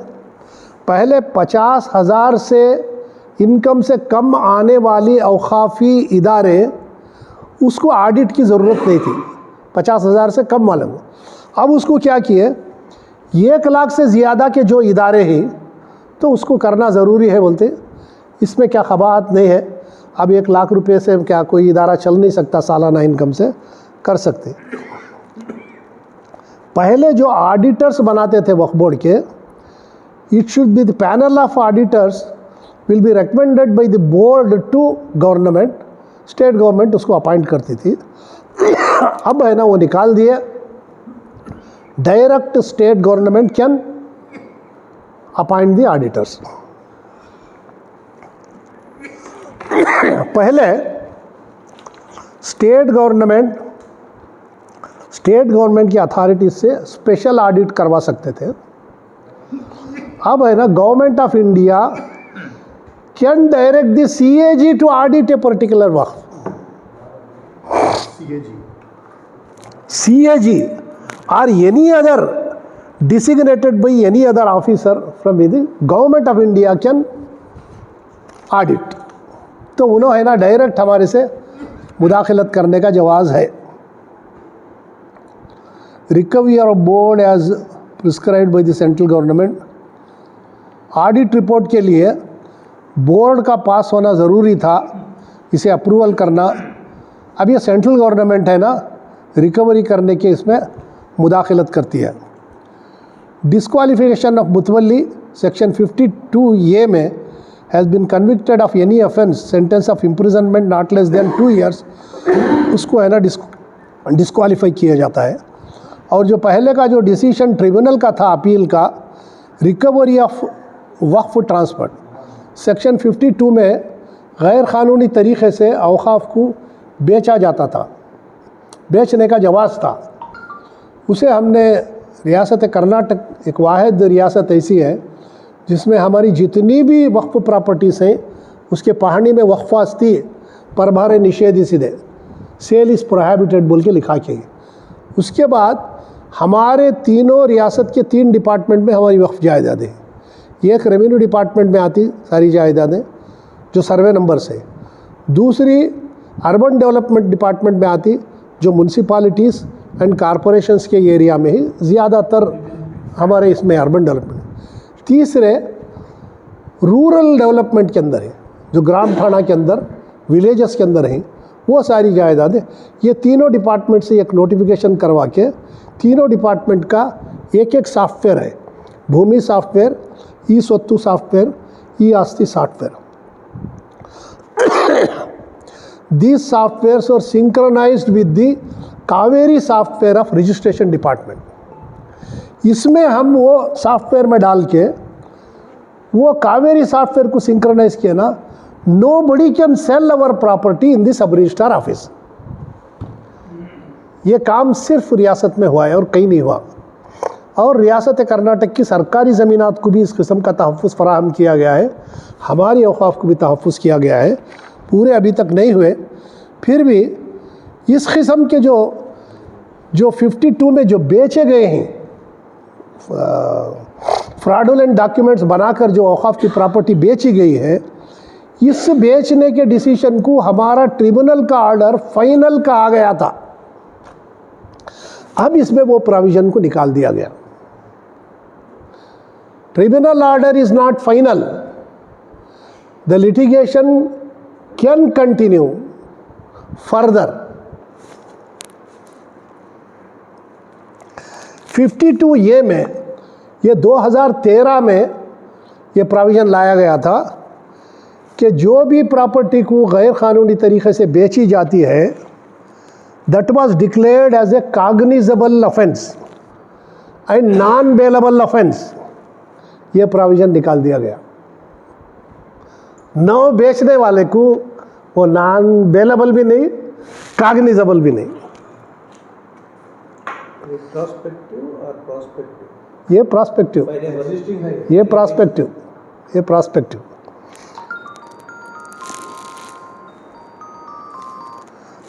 पहले 50,000 से इनकम से कम आने वाली औकाफी इदारे, उसको ऑडिट की ज़रूरत नहीं थी 50,000 से कम वाले को। अब उसको क्या किए, 1 लाख से ज़्यादा के जो इदारे हैं तो उसको करना ज़रूरी है बोलते, इसमें क्या खबात नहीं है। अब 1 लाख रुपए से क्या कोई इदारा चल नहीं सकता, सालाना इनकम से कर सकते। पहले जो ऑडिटर्स बनाते थे वक्फ बोर्ड के, it should be the panel of auditors will be recommended by the board to government, state government उसको अपॉइंट करती थी। अब है ना वो निकाल दिए, direct state government can appoint the auditors. पहले स्टेट गवर्नमेंट की अथॉरिटीज से स्पेशल ऑडिट करवा सकते थे। अब है ना government of India can direct the CAG to audit a particular Waqf. CAG or any other designated by any other officer from the government of India can audit। तो उन्होंने है ना डायरेक्ट हमारे से मुदाखलत करने का जवाज़ है। Recovery of board as prescribed by the central government, audit report के लिए बोर्ड का पास होना ज़रूरी था, इसे अप्रूवल करना। अब ये सेंट्रल गवर्नमेंट है ना रिकवरी करने के इसमें मुदाखलत करती है। डिस्क्वालिफिकेशन ऑफ मुतवल्ली सेक्शन 52A में has been convicted of any offence, sentence of imprisonment not less than 2 years, उसको है ना डिस्क्वालीफाई किया जाता है। और जो पहले का जो डिसीजन ट्रिब्यूनल का था अपील का, recovery of Waqf transfer section 52 में गैर क़ानूनी तरीक़े से औक़ाफ़ को बेचा जाता था, बेचने का जवाज़ था, उसे हमने रियासत कर्नाटक, एक वाहिद रियासत ऐसी है जिसमें हमारी जितनी भी वक्फ प्रॉपर्टीज़ हैं उसके पहाड़ी में वक्फास्ती परभारे निषेध सीधे सेल इज़ प्रोहिबिटेड बोल के लिखा के। उसके बाद हमारे तीनों रियासत के 3 डिपार्टमेंट में हमारी वक्फ जायदादें, एक रेवेन्यू डिपार्टमेंट में आती सारी जायदादें जो सर्वे नंबर से, दूसरी अर्बन डेवलपमेंट डिपार्टमेंट में आती जो म्यूनसिपालिटीज़ एंड कॉरपोरेशंस के एरिया में ही ज़्यादातर हमारे इसमें अर्बन डेवलपमेंट, तीसरे रूरल डेवलपमेंट के अंदर है जो ग्राम थाना के अंदर विलेजेस के अंदर हैं, वो सारी जायदादें। ये तीनों डिपार्टमेंट से एक नोटिफिकेशन करवा के तीनों डिपार्टमेंट का एक सॉफ्टवेयर है, Bhoomi software, e Swathu software, e Aasthi software. These softwares are synchronized with the Kaveri software of registration department. इसमें हम वो सॉफ्टवेयर में डाल के वो कावेरी सॉफ्टवेयर को सिंक्रोनाइज किया ना, nobody can sell our property in the sub registrar office. ये काम सिर्फ रियासत में हुआ है और कहीं नहीं हुआ। और रियासत कर्नाटक की सरकारी ज़मीनात को भी इस किस्म का तहफ़्फ़ुज़ फराहम किया गया है, हमारी औक़ाफ़ को भी तहफ़्फ़ुज़ किया गया है, पूरे अभी तक नहीं हुए। फिर भी इस किस्म के जो 52 में जो बेचे गए हैं, फ्रॉडुलेंट डॉक्यूमेंट्स बनाकर जो औक़ाफ़ की प्रॉपर्टी बेची गई है, इस बेचने के डिसीजन को हमारा ट्रिब्यूनल का ऑर्डर फाइनल का आ गया था। अब इसमें वो प्रोविज़न को निकाल दिया गया। Tribunal order is not final, the litigation can continue further. 52 ये में, ये 2013 में ये प्रोविज़न लाया गया था कि जो भी प्रॉपर्टी को गैर कानूनी तरीके से बेची जाती है, that was declared as a cognizable offence and non bailable offence, ये प्रोविज़न निकाल दिया गया। न बेचने वाले को वो नॉन बेलेबल भी नहीं, कॉग्निजेबल भी नहीं। प्रोस्पेक्टिव और प्रोस्पेक्टिव, ये प्रोस्पेक्टिव, एग्जिस्टिंग है। ये प्रोस्पेक्टिव, ये प्रोस्पेक्टिव।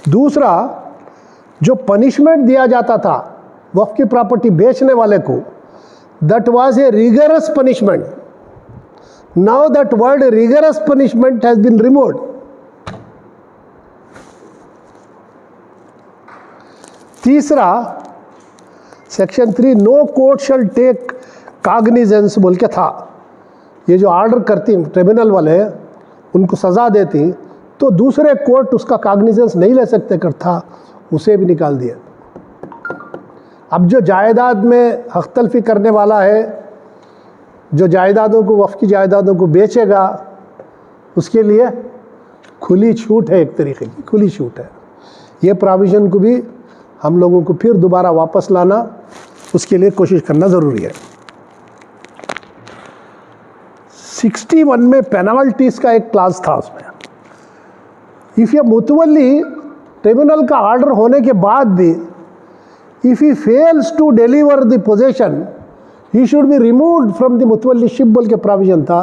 दूसरा, जो पनिशमेंट दिया जाता था वक्फ की प्रॉपर्टी बेचने वाले को, that was a rigorous punishment. Now that word rigorous punishment has been removed. तीसरा, section 3, no court shall take cognizance बोल के था। ये जो ऑर्डर करती ट्रिब्यूनल वाले उनको सज़ा देती तो दूसरे कोर्ट उसका कॉग्निजेंस नहीं ले सकते कर था, उसे भी निकाल दिया। अब जो जायदाद में हक तलफी करने वाला है, जो जायदादों को, वक्फ की जायदादों को बेचेगा, उसके लिए खुली छूट है, एक तरीके की खुली छूट है। ये प्रोविज़न को भी हम लोगों को फिर दोबारा वापस लाना, उसके लिए कोशिश करना ज़रूरी है। 61 में पेनाल्टीज़ का एक क्लास था उसमें। इफ़ ये मुतवल्ली ट्रिब्यूनल का ऑर्डर होने के बाद भी if he fails to deliver the possession, he should be removed from the mutawalliship बोल के प्रोविज़न था,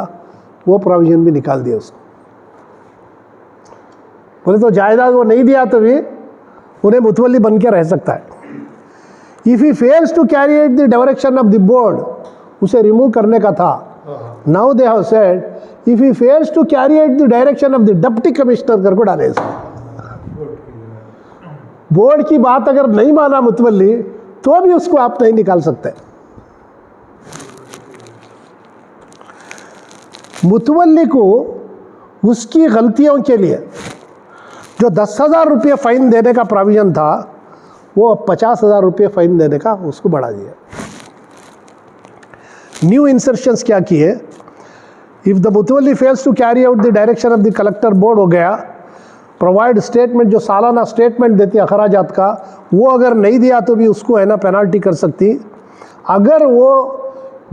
वो प्रोविज़न भी निकाल दिया उसको। बोले तो जायदाद वो नहीं दिया तो भी उन्हें मुतवल्ली बन के रह सकता है। If he fails to carry out the direction of the board, उसे रिमूव करने का था। Now they have said if he fails to carry out the direction of the deputy commissioner कर को डाले इसमें। बोर्ड की बात अगर नहीं माना मुतवल्ली तो भी उसको आप नहीं निकाल सकते। मुतवल्ली को उसकी गलतियों के लिए जो 10,000 रुपये फ़ाइन देने का प्रोविज़न था, वो 50,000 रुपये फ़ाइन देने का उसको बढ़ा दिया। न्यू इंसर्शंस क्या किए, if the mutawalli fails to carry out the direction of the collector board हो गया, प्रोवाइड स्टेटमेंट, जो सालाना स्टेटमेंट देती है अखराजात का, वो अगर नहीं दिया तो भी उसको है ना पेनाल्टी कर सकती। अगर वो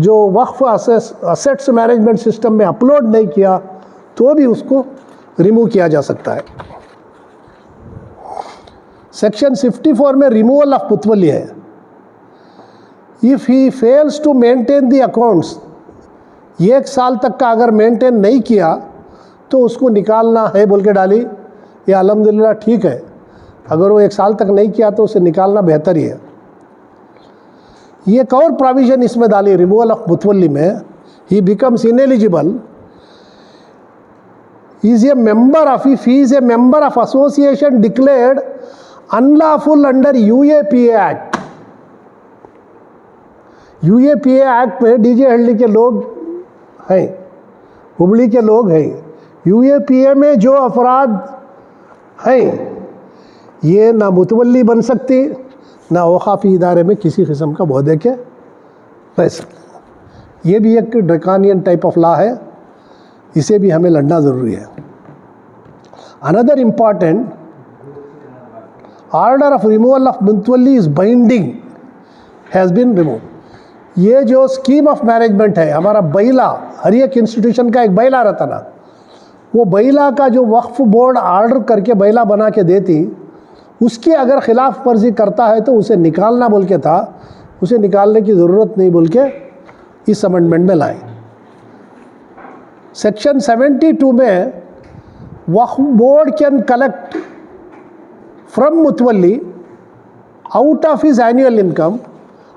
जो वक्फ असेट्स मैनेजमेंट सिस्टम में अपलोड नहीं किया तो भी उसको रिमूव किया जा सकता है। सेक्शन 54 में रिमूवल ऑफ मुतवल्ली है। If he fails to maintain the accounts, 1 साल तक का अगर मेंटेन नहीं किया तो उसको निकालना है बोल के डाली। ये अल्हम्दुलिल्लाह ठीक है, अगर वो 1 साल तक नहीं किया तो उसे निकालना बेहतर ही है। ये एक और प्रोविज़न इसमें डाली रिमूवल ऑफ मुतवल्ली में, ही becomes ineligible is a member of, if he is a member of association declared unlawful under UAPA act. UAPA act में डीजे हल्दी के लोग हैं, हुबली के लोग हैं। यूएपीए में जो अफराद हैं ये ना मुतवल्ली बन सकती, ना वक़ाफ़ी इदारे में किसी किस्म का ओहदे के रह सकते। ये भी एक ड्रैकानियन टाइप ऑफ लॉ है, इसे भी हमें लड़ना ज़रूरी है। Another important order of removal of mutawalli is binding has been remove. ये जो स्कीम ऑफ मैनेजमेंट है, हमारा बैला, हर एक इंस्टीट्यूशन का एक बैला रहता ना, वो बैला का जो वक्फ बोर्ड ऑर्डर करके बैला बना के देती, उसकी अगर खिलाफ वर्जी करता है तो उसे निकालना बोल के था, उसे निकालने की ज़रूरत नहीं बोल के इस अमेंडमेंट में लाए। सेक्शन 72 में waqf board can collect from mutawalli out of his annual income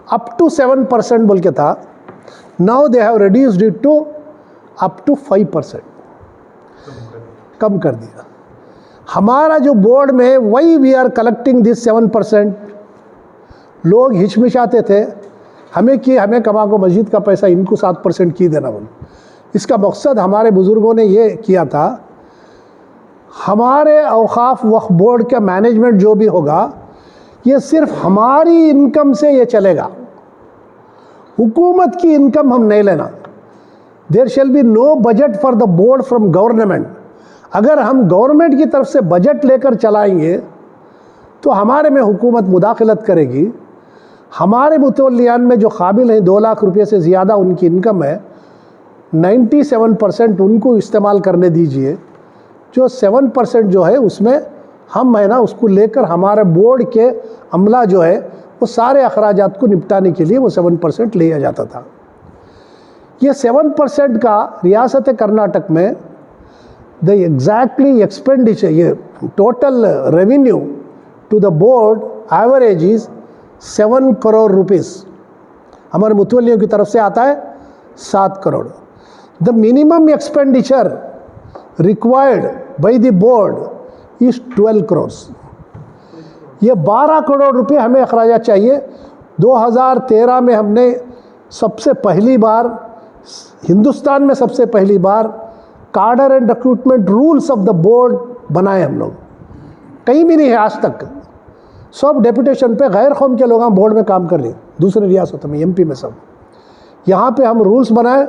up to 7% बोल के था। Now they have reduced it to up to 5%, कम कर दिया। हमारा जो बोर्ड में वही वी आर कलेक्टिंग दिस 7%। लोग हिचमिचाते थे हमें कि हमें कमा को मस्जिद का पैसा इनको 7% की देना बोल। इसका मकसद हमारे बुज़ुर्गों ने ये किया था, हमारे औक़ाफ़ वक्फ बोर्ड का मैनेजमेंट जो भी होगा ये सिर्फ हमारी इनकम से ये चलेगा, हुकूमत की इनकम हम नहीं लेना। There shall be no budget for the board from government. अगर हम गवर्नमेंट की तरफ से बजट लेकर चलाएंगे तो हमारे में हुकूमत मुदाखलत करेगी। हमारे मुतवल्लियान में जो काबिल हैं 2 लाख रुपये से ज़्यादा उनकी इनकम है, 97% उनको इस्तेमाल करने दीजिए। जो 7% जो है उसमें हम है ना उसको लेकर हमारे बोर्ड के अमला जो है वो सारे अखराजात को निपटाने के लिए वो 7% लिया जाता था। ये 7% का रियासत कर्नाटक में द एग्जैक्टली एक्सपेंडिचर, ये total revenue to the board average is 7 crore rupees. हमारे मुतवल्लियों की तरफ से आता है 7 crore. The minimum expenditure required by the board is 12 crore. ये 12 करोड़ रुपए हमें अखराजात चाहिए। 2013 में हमने सबसे पहली बार हिंदुस्तान में सबसे पहली बार कार्डर and recruitment rules of the board बनाए हम लोग। कहीं भी नहीं है आज तक। सब डेपुटेशन पे गैर कौम के लोग बोर्ड में काम कर रहे, दूसरे रियासतों में, एमपी में सब। यहाँ पे हम रूल्स बनाए,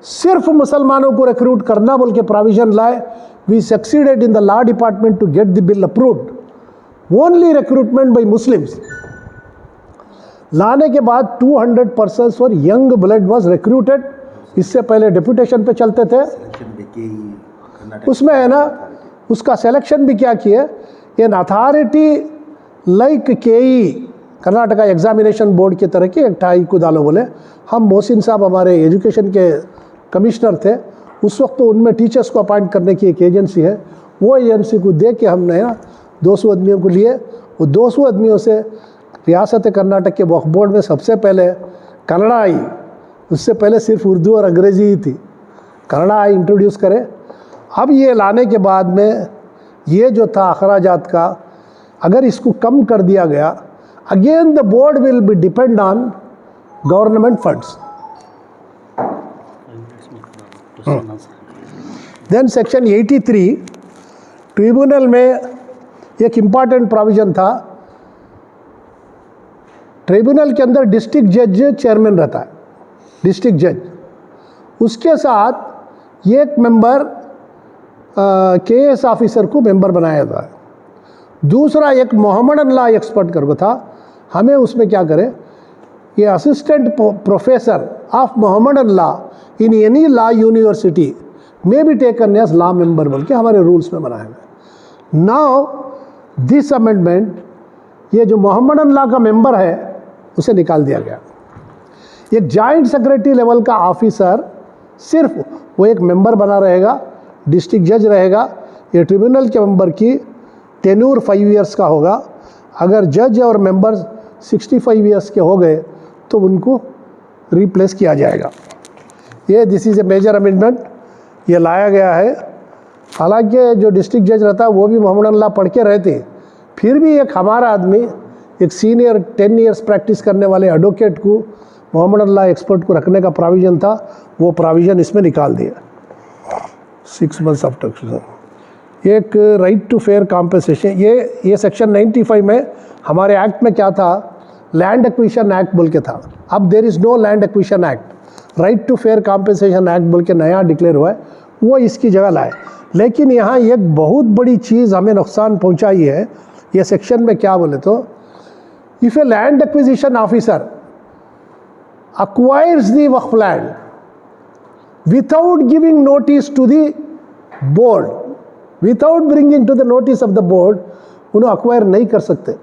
सिर्फ मुसलमानों को रिक्रूट करना बोल के प्रोविजन लाए। We succeeded in the law department to get the bill approved. Only recruitment by Muslims. लाने के बाद 200 पर्सन्स और यंग ब्लड वॉज रिक्रूटेड। इससे पहले डेपुटेशन पे चलते थे, उसमें है ना उसका सिलेक्शन भी क्या किए, एन अथॉरिटी लाइक केई कर्नाटका एग्जामिनेशन बोर्ड की तरह की एक टाई को डालो बोले। हम मोहसिन साहब हमारे एजुकेशन के कमिश्नर थे उस वक्त, तो उनमें टीचर्स को अपॉइंट करने की एक एजेंसी है, वो एजेंसी को दे के हमने ना 200 आदमियों को लिए। वो 200 आदमियों से रियासत कर्नाटक के वक्फ बोर्ड में सबसे पहले कन्नड़ा आई। उससे पहले सिर्फ उर्दू और अंग्रेज़ी ही थी, कन्नड़ा आई इंट्रोड्यूस करे। अब ये लाने के बाद में ये जो था अखराजात का, अगर इसको कम कर दिया गया, again the board will be depend on government funds. Then section 83 tribunal में एक इम्पॉर्टेंट प्रोविज़न था। ट्रिब्यूनल के अंदर डिस्ट्रिक्ट जज चेयरमैन रहता है, डिस्ट्रिक्ट जज। उसके साथ एक मेंबर केएस ऑफिसर को मेंबर बनाया जाता है। दूसरा एक मोहम्मदन लॉ एक्सपर्ट करके था। हमें उसमें क्या करें, ये assistant professor of Mohammedan law in any law university में भी टेकन एज लॉ मेंबर बोल के हमारे रूल्स में बनाए हुए। नाउ दिस अमेंडमेंट, ये जो मोहम्मदन लॉ का मेंबर है उसे निकाल दिया गया। एक जॉइंट सेक्रेटरी लेवल का ऑफिसर सिर्फ वो एक मेंबर बना रहेगा, डिस्ट्रिक्ट जज रहेगा। ये ट्रिब्यूनल के मेंबर की टेन्यूर 5 ईयर्स का होगा। अगर जज और मेंबर्स 65 ईयर्स के हो गए तो उनको रिप्लेस किया जाएगा। ये this is a major amendment, ये लाया गया है। हालांकि जो डिस्ट्रिक्ट जज रहता है वो भी मोहम्मदन लॉ पढ़ के रहते, फिर भी एक हमारा आदमी, एक सीनियर 10 ईयर्स प्रैक्टिस करने वाले एडवोकेट को मोहम्मदन लॉ एक्सपर्ट को रखने का प्रोविज़न था, वो प्रोविज़न इसमें निकाल दिया। 6 months आफ्टर। एक राइट टू फेयर कॉम्पेंसेशन, ये सेक्शन 95 में हमारे एक्ट में क्या था, लैंड एक्विजिशन एक्ट बोल के था। अब there is no land acquisition act, right to fair compensation act बोल के नया डिक्लेयर हुआ है, वो इसकी जगह लाए। लेकिन यहाँ एक बहुत बड़ी चीज़ हमें नुकसान पहुँचाई है। ये सेक्शन में क्या बोले तो, if a land acquisition officer acquires the waqf land without giving notice to the board, without bringing to the notice of the board, उन्हें acquire नहीं कर सकते।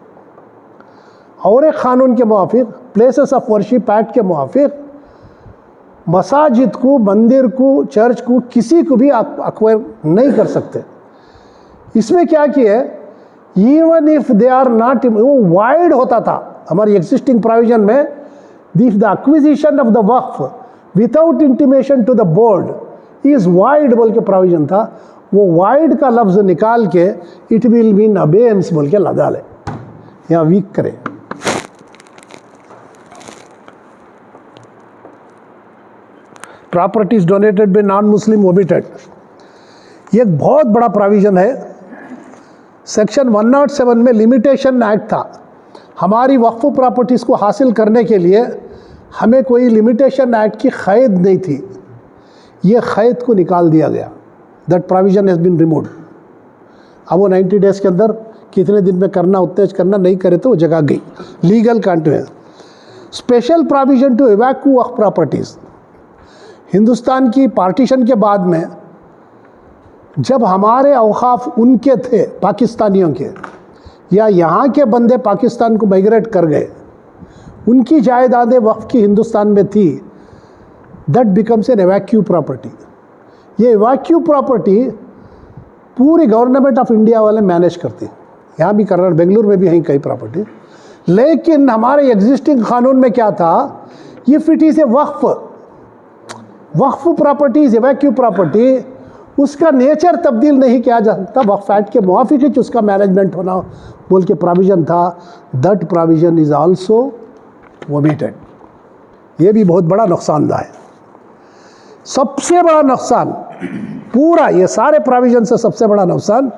और एक क़ानून के मुआफिक, प्लेसेस ऑफ वर्शिप एक्ट के मुआफिक, मसाजिद को, मंदिर को, चर्च को, किसी को भी acquire नहीं कर सकते। इसमें क्या किया है, even if they are not, वो वाइड होता था हमारी एग्जिस्टिंग प्रोविजन में। If the acquisition of the waqf without intimation to the board is void बोल के प्रोविजन था, वो void का लफ्ज़ निकाल के it will mean abeyance बोल के लगा ले, यहाँ वीक करें। Properties donated by non-Muslim omitted, ये एक बहुत बड़ा प्रोविजन है। सेक्शन 107 में लिमिटेशन एक्ट था। हमारी वक्फ प्रॉपर्टीज़ को हासिल करने के लिए हमें कोई लिमिटेशन एक्ट की क़ैद नहीं थी, ये क़ैद को निकाल दिया गया। That provision has been removed. अब वो 90 डेज़ के अंदर कितने दिन में करना उतने करना, नहीं करे तो वो जगह गई। Legal control. Special provision to evacuee waqf properties. Hindustan की पार्टीशन के बाद में जब हमारे औक़ाफ़ उनके थे, पाकिस्तानियों के, या यहाँ के बंदे पाकिस्तान को माइग्रेट कर गए, उनकी जायदादें वक्फ की हिंदुस्तान में थी, दैट बिकम्स एन इवैक्यू प्रॉपर्टी। ये इवैक्यू प्रॉपर्टी पूरी गवर्नमेंट ऑफ इंडिया वाले मैनेज करते हैं। यहाँ भी कर रहे हैं, बेंगलुरु में भी है कई प्रॉपर्टी। लेकिन हमारे एग्जिस्टिंग कानून में क्या था, if it is a waqf properties, evacuee property, उसका नेचर तब्दील नहीं किया जा सकता, वक्फ एक्ट के मुआफिक ही उसका मैनेजमेंट होना बोल के प्रोविज़न था। That provision is also omitted. ये भी बहुत बड़ा नुकसानदा है। सबसे बड़ा नुकसान पूरा ये सारे प्रोविज़न से सबसे बड़ा नुकसान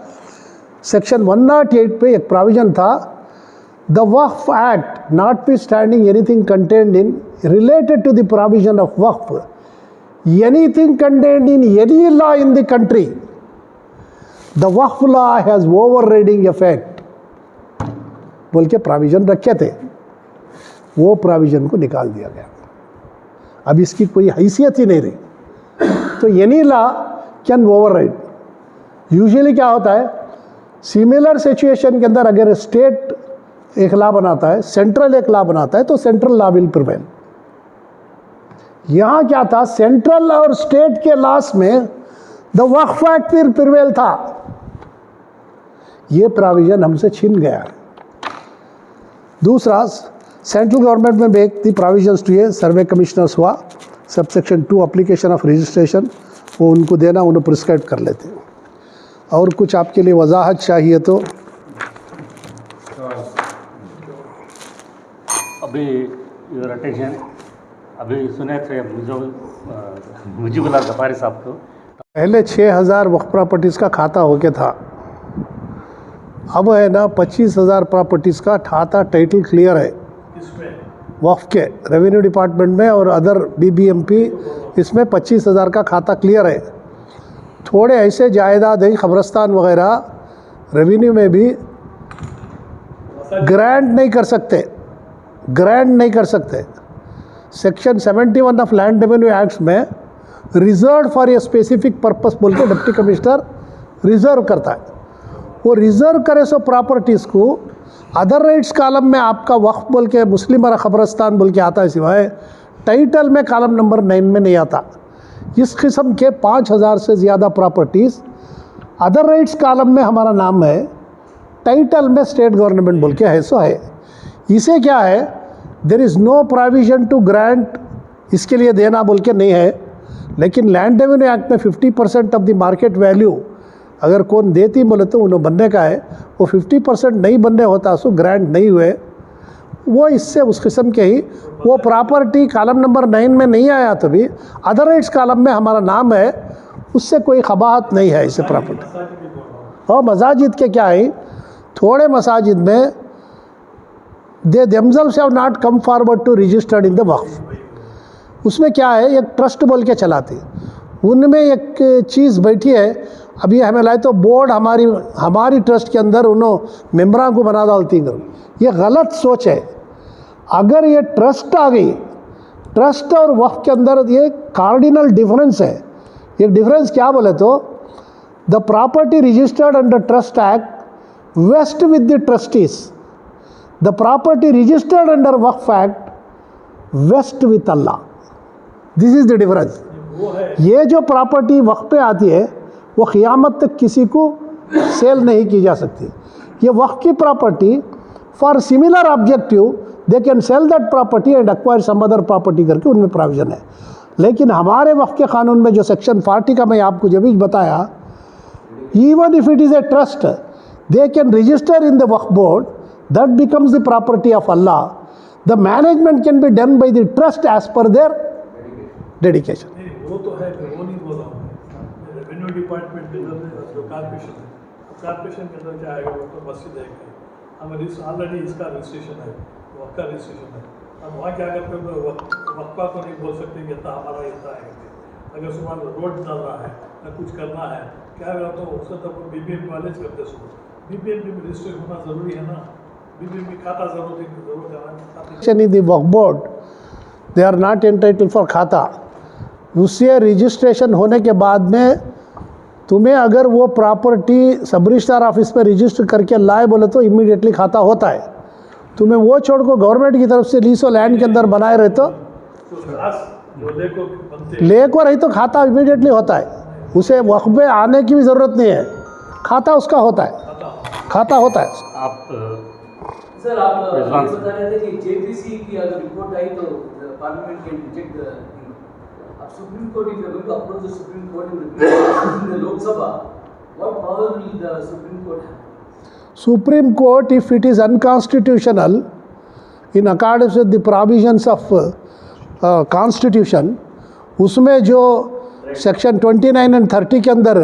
सेक्शन 108 पे एक प्रोविज़न था, the Waqf act not be standing anything contained in related to the provision of Waqf, anything contained in any law in the country, the waqf law has overriding effect बोल के प्रोविज़न रखे थे। वो प्रोविज़न को निकाल दिया गया। अब इसकी कोई हैसियत ही नहीं रही। तो any law can override. Usually क्या होता है, सिमिलर सिचुएशन के अंदर अगर स्टेट एक लॉ बनाता है, सेंट्रल एक लॉ बनाता है, तो सेंट्रल लॉ विल प्रिवेल। यहाँ क्या था, सेंट्रल और स्टेट के लॉस में द वक्फ एक्ट फिर प्रिवेल था। ये प्रोविज़न हमसे छीन गया है। दूसरा, सेंट्रल गवर्नमेंट में एक थी प्रोविजंस टू ये सर्वे कमिश्नर्स हुआ, सबसेक्शन 2 एप्लीकेशन ऑफ रजिस्ट्रेशन, वो उनको देना, उन्हें प्रिस्क्राइब कर लेते हैं। और कुछ आपके लिए वजाहत चाहिए तो अभी योर अटेंशन, अभी सुने थे मुजीबुल्लाह गफारी साहब को, पहले 6000 वक्फ प्रॉपर्टीज़ का खाता होके था, अब है ना 25,000 प्रॉपर्टीज़ का खाता, टाइटल क्लियर है वक्फ के रेवेन्यू डिपार्टमेंट में और अदर BBMP, इसमें 25,000 का खाता क्लियर है। थोड़े ऐसे जायदाद है कब्रस्तान वगैरह, रेवेन्यू में भी ग्रांट नहीं कर सकते। Section 71 of land revenue acts में reserve for a specific purpose बोल के डिप्टी कमिश्नर रिजर्व करता है। वो रिजर्व करे सो प्रॉपर्टीज़ को अदर राइट्स कॉलम में आपका वक्फ बोल के मुस्लिम और ख़बरस्तान बोल के आता है, सिवाय टाइटल में कॉलम नंबर 9 में नहीं आता। इस किस्म के 5000 से ज़्यादा प्रॉपर्टीज़ अदर राइट्स कॉलम में हमारा नाम है, टाइटल में स्टेट गवर्नमेंट बोल के है सो है। इसे क्या है, there is no provision to grant, इसके लिए देना बोल के नहीं है। लेकिन लैंड रेवेन्यू एक्ट में 50% ऑफ द मार्केट वैल्यू अगर कौन देती बोले तो उन्हें बनने का है, वो 50% नहीं बनने होता सो ग्रांट नहीं हुए, वो इससे उस किस्म के ही वो प्रॉपर्टी कॉलम नंबर 9 में नहीं आया तो भी अदर राइट्स कॉलम में हमारा नाम है, उससे कोई खबाहत नहीं है इसे प्रॉपर्टी। और मसाजिद के क्या है, थोड़े मसाजिद में दे themselves have not come forward to registered in the वक्फ। उसमें क्या है, एक ट्रस्ट बोल के चलाते, उनमें एक चीज़ बैठी है, अभी हमें लाए तो बोर्ड हमारी ट्रस्ट के अंदर उन्होंने मेम्बरान को बना डालती हैं। ये गलत सोच है। अगर ये ट्रस्ट आ गई, ट्रस्ट और वक्फ के अंदर ये कार्डिनल डिफरेंस है। एक डिफरेंस क्या बोले तो, the property registered under trust act vest with the trustees, the property registered under Waqf act vest with Allah. This is the difference. ये जो प्रॉपर्टी वक्फ पे आती है वो क़ियामत तक किसी को सेल नहीं की जा सकती। ये वक्फ की property for similar objective they can sell that property and acquire some other property करके उनमें प्रोविज़न है। लेकिन हमारे वक्फ के कानून में जो सेक्शन 40 का मैं आपको जब भी बताया, even if it is a trust they can register in the Waqf board, that becomes the property of Allah. The management can be done by the trust as per their dedication. वो तो है, वो नहीं बोला रेवेन्यू डिपार्टमेंट के अंदर जो corporation है, कॉर्पोरेशन के अंदर क्या आएगा, वो तो मस्जिद है, हमारी ऑलरेडी इसका रजिस्ट्रेशन है, वक्फ का रजिस्ट्रेशन है, अब वहाँ क्या करते हैं, वक्फा को नहीं बोल सकते कि इतना हमारा इतना है। अगर सुबह रोड डाल रहा है या कुछ करना है, क्या करता तो उससे तो BBMP वाले करते सुबह। BBMP में रजिस्टर होना ज़रूरी है ना, BBMP खाता ज़रूरत है। in the Waqf board they are not entitled for khata. उससे रजिस्ट्रेशन होने के बाद में तुम्हें अगर वो प्रॉपर्टी सब रजिस्ट्रार ऑफिस में रजिस्टर करके लाए बोले तो इमीडिएटली खाता होता है। तुम्हें वो छोड़ को गवर्नमेंट की तरफ से लीजो लैंड के अंदर बनाए रहे तो ले को रही तो खाता इमीडिएटली होता है। उसे वक्फ में आने की भी ज़रूरत नहीं है, खाता उसका होता है, खाता होता है। आप सर आप ये रिजवान बता रहे थे कि JPC की अगर रिपोर्ट आई तो पार्लियामेंट कैन रिजेक्ट द अब supreme court if you going to approach the supreme court in the Lok Sabha what power will the supreme court have? Supreme Court, if it is unconstitutional in accordance with the provisions of Constitution, उसमें जो section 29 and 30 के अंदर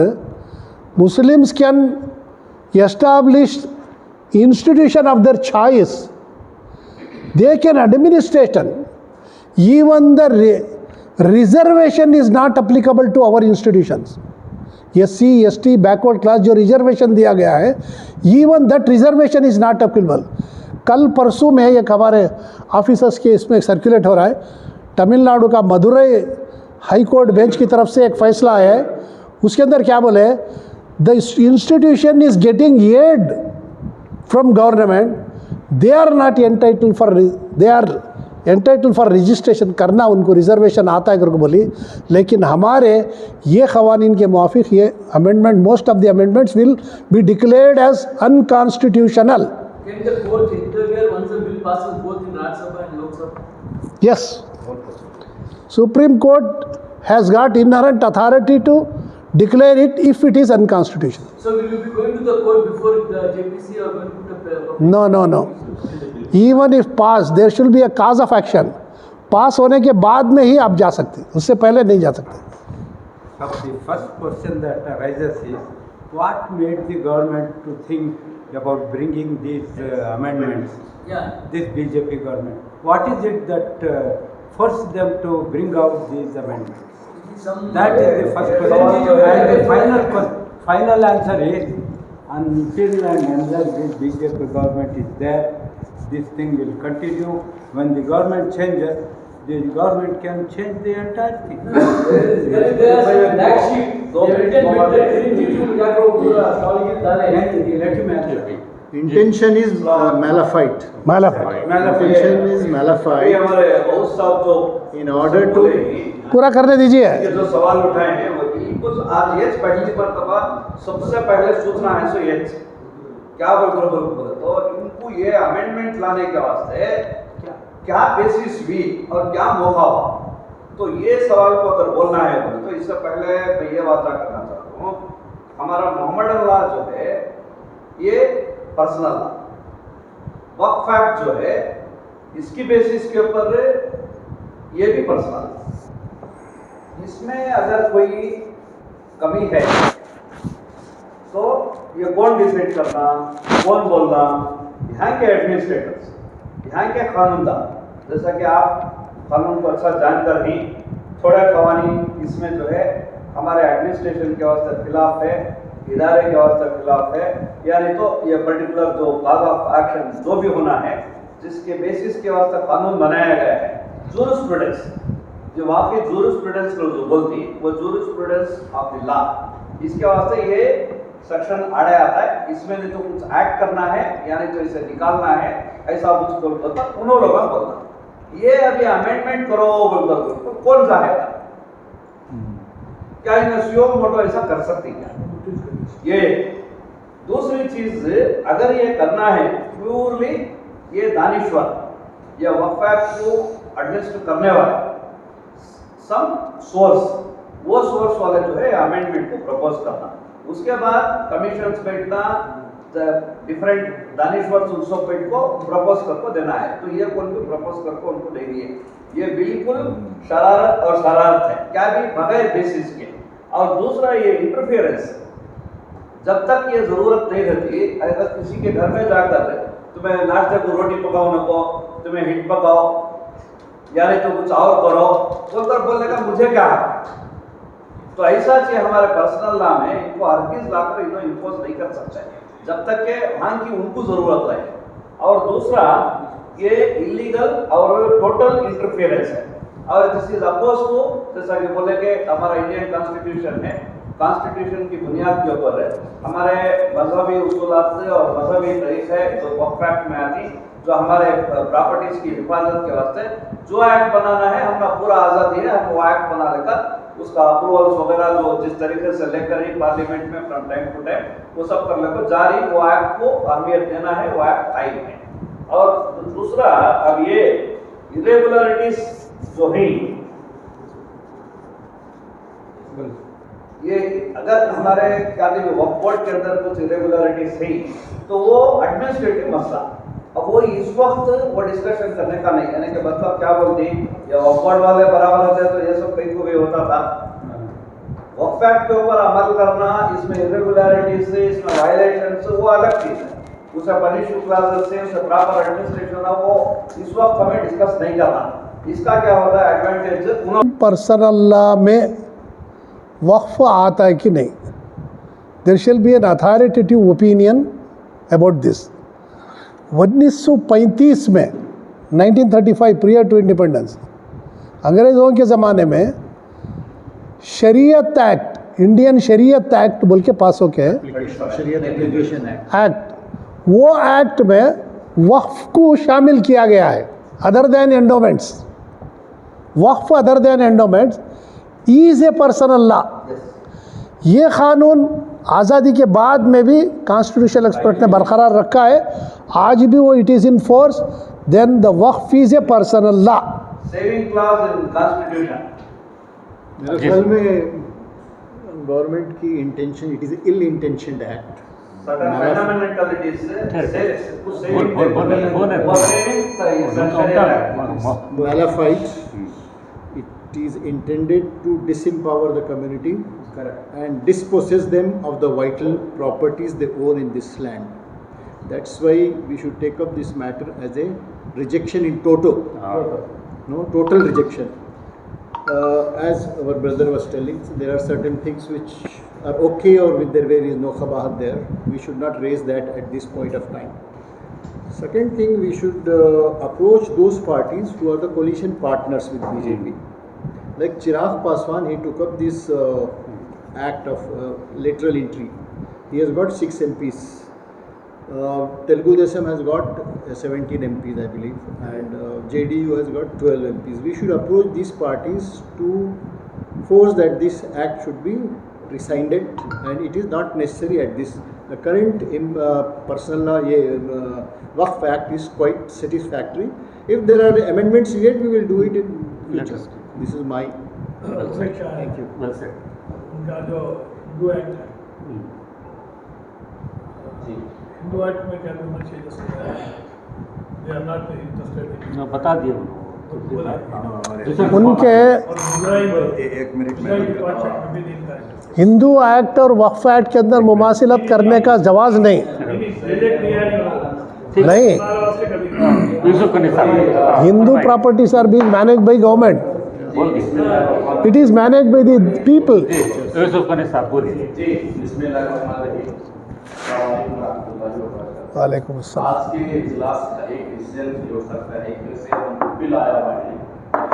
Muslims can establish institution of their choice. They can administration. Even the reservation is not applicable to our institutions. SC, ST, backward class जो reservation दिया गया है, even that reservation is not applicable. कल परसों में एक हमारे ऑफिसर्स के इसमें सर्कुलेट हो रहा है, तमिलनाडु का मदुरई हाई कोर्ट बेंच की तरफ से एक फैसला आया है। उसके अंदर क्या बोले, the institution is getting aid from government, they are not entitle for, they are entitle for registration करना, उनको रिजर्वेशन आता है करके बोली। लेकिन हमारे ये क़वानीन के मुआफिक ये amendment, most of the amendments will be declared as unconstitutional. Can the court interfere once the bill passes both in Rajya Sabha and Lok Sabha? Yes, Supreme Court has got inherent authority to declare it if it is unconstitutional. So will you be going to the court before the JPC or going to put a No, no, no. Even if passed, there should be a cause of action. पास होने के बाद में ही आप जा सकते, उससे पहले नहीं जा सकते। So the first question that arises is, what made the government to think about bringing these amendments? Yeah. This BJP government. What is it that forced them to bring out these amendments? Some That is the first question. And the final answer is, until and unless this BJP government is there, this thing will continue. When the government changes, the government can change the entire thing. there are some black sheep. They written with the institute क्या करो पूरा stall डाले हैं। Let him answer. Intention is malafide. Intention is अभी malafide. हमारे house साहब जो In order to पूरा करने दीजिए। ये जो सवाल उठाए हैं वो बिल्कुल आज ये पहली बार तबा सबसे पहले सूचना है सो ये क्या बोल तो इनको ये अमेंडमेंट लाने के वास्ते क्या बेसिस हुई और क्या मौका हुआ, तो ये सवाल को अगर बोलना है तो इससे पहले मैं ये वादा करना चाहता हूँ, हमारा मोहम्मदन लॉ जो है ये पर्सनल लॉ, वक्फ एक्ट जो है इसकी बेसिस के ऊपर ये भी पर्सनल, इसमें अगर कोई कमी है तो ये कौन डिसाइड करना, कौन बोलना, यहाँ के एडमिनिस्ट्रेटर्स, यहाँ के कानूनदार, जैसा कि आप कानून को अच्छा जानकर ही थोड़ा कवानीन इसमें जो है हमारे एडमिनिस्ट्रेशन के वास्ते खिलाफ है, इदारे के वास्ते खिलाफ है, यानी तो ये पर्टिकुलर जो कॉज ऑफ एक्शन जो भी होना है जिसके बेसिस के वास्ते कानून बनाया गया है, जूरिस्प्रूडेंस जो वाकई जूरिस्प्रूडेंस को जो बोलती है वो जूरिस्प्रूडेंस ऑफ द लॉ, इसके वास्ते ये सेक्शन आड़े आता है। इसमें नहीं तो कुछ एक्ट करना है यानी तो इसे निकालना है, ऐसा कुछ बोलता उन्होंने लोग बोलना ये अभी अमेंडमेंट करो बोलता तो कौन चाहेगा, क्या इन्हें सुयोग मोटो ऐसा कर सकती क्या? ये दूसरी चीज अगर ये करना है प्योरली ये दानिश्वर या वक्फ एक्ट को एडमिनिस्टर करने वाले सम सोर्स, वो सोर्स वाले जो है अमेंडमेंट को प्रपोज करना, उसके बाद कमीशन बैठना, डिफरेंट दानिश्वर उनसोपेट को प्रपोज करको देना है, तो ये कौन भी प्रपोज करको उनको देनी है, ये बिल्कुल शरारत और शरारत है, क्या भी बगैर बेसिस के। और दूसरा ये इंटरफेरेंस, जब तक ये जरूरत नहीं रहती, अगर किसी के घर में जाकर तुम्हें नाश्ते को रोटी पकाओ नको, तुम्हें हिट पकाओ, या नहीं तो कुछ और करो, बोलकर बोलने का मुझे क्या है। तो ऐसा चीज हमारे पर्सनल लॉ में इनको हरगिज लाकर इनको इम्पोज नहीं कर सकते जब तक के वहां की उनको जरूरत रहे। और दूसरा ये इलीगल और टोटल इंटरफेरेंस है और दिस इज अपोज टू, जैसा कि बोले कि हमारा इंडियन कॉन्स्टिट्यूशन है, कॉन्स्टिट्यूशन की बुनियाद के ऊपर है हमारे मजहबी उसूलात से और मजहबी तरीके जो वक्फ एक्ट में आती, जो हमारे प्रॉपर्टीज की हिफाजत के वास्ते जो एक्ट बनाना है हमारा पूरा आज़ादी है, हम वो एक्ट बना लेकर उसका अप्रूवल्स वगैरह जो जिस तरीके से लेकर ही पार्लियामेंट में फ्रॉम टाइम टू टाइम वो सब कर लेकर जारी वो एक्ट को अहमियत देना है, वो एक्ट आई है। और दूसरा अब ये इरेगुलरिटीज जो है ये अगर हमारे वक्फ बोर्ड के अंदर कुछ इरेगुलरिटीज है तो वो एडमिनिस्ट्रेटिव मसला, अब वो इस वक्त वो डिस्कशन करने का नहीं, यानी कि मतलब क्या बोलती या वक्फ बोर्ड वाले बराबर होते तो ये सब कहीं को भी होता था। वक्फ एक्ट के ऊपर अमल करना, इसमें इरेगुलरिटीज से, इसमें वायलेशन से वो अलग चीज है, उसे पनिशमेंट क्लासेस से, उसे प्रॉपर एडमिनिस्ट्रेशन है, वो इस वक्त हमें डिस्कस नहीं करना। इसका क्या होता है एडवांटेज पर्सनल लॉ में वक्फ आता है कि नहीं, there shall be an authoritative opinion about this. 1935 में 1935 प्रियर टू इंडिपेंडेंस अंग्रेज़ों के ज़माने में शरीयत एक्ट, इंडियन शरीयत एक्ट बोल के पास हो के शरीयत एप्लीकेशन एक्ट, वो एक्ट में वक्फ को शामिल किया गया है other than endowments. Waqf other than endowments is a personal law. ये कानून आज़ादी के बाद में भी कॉन्स्टिट्यूशनल एक्सपर्ट ने बरकरार रखा है, आज भी वो it is in force. Then the Waqf is a personal law. Saving clause in constitution मेरे ख्याल में गवर्नमेंट की intention, it is ill intentioned act. certain fundamentalities से कुछ saving Malafide, it is intended to disempower the community and dispossess them of the vital properties they own in this land. That's why we should take up this matter as a rejection in toto. No, total rejection. As our brother was telling, there are certain things which are okay or with there is no qabahat there. We should not raise that at this point of time. Second thing, we should approach those parties who are the coalition partners with BJP. Like Chirag Paswan, he took up this act of lateral entry. He has got 6 MPs. Telugu Desam has got 17 MPs, I believe, and JDU has got 12 MPs. We should approach these parties to force that this act should be rescinded, and it is not necessary at this. The current personal law Waqf Act is quite satisfactory. If there are amendments yet, we will do it in future. This is my. Thank you. Well said. उनका जो Hindu act है, Hindu act में क्या करना चाहिए? They are not interested. बता दिए उनके एक मिनट में हिंदू एक्ट और वक्फ एक्ट के अंदर मुमासिलत करने का जवाज़ नहीं। नहीं, Hindu properties are being managed by government, it is managed by the people. वालेकुम अस्सलाम। आज के इजलास का एक डिसीजन ये हो सकता है कि से हम बिल आया हुआ है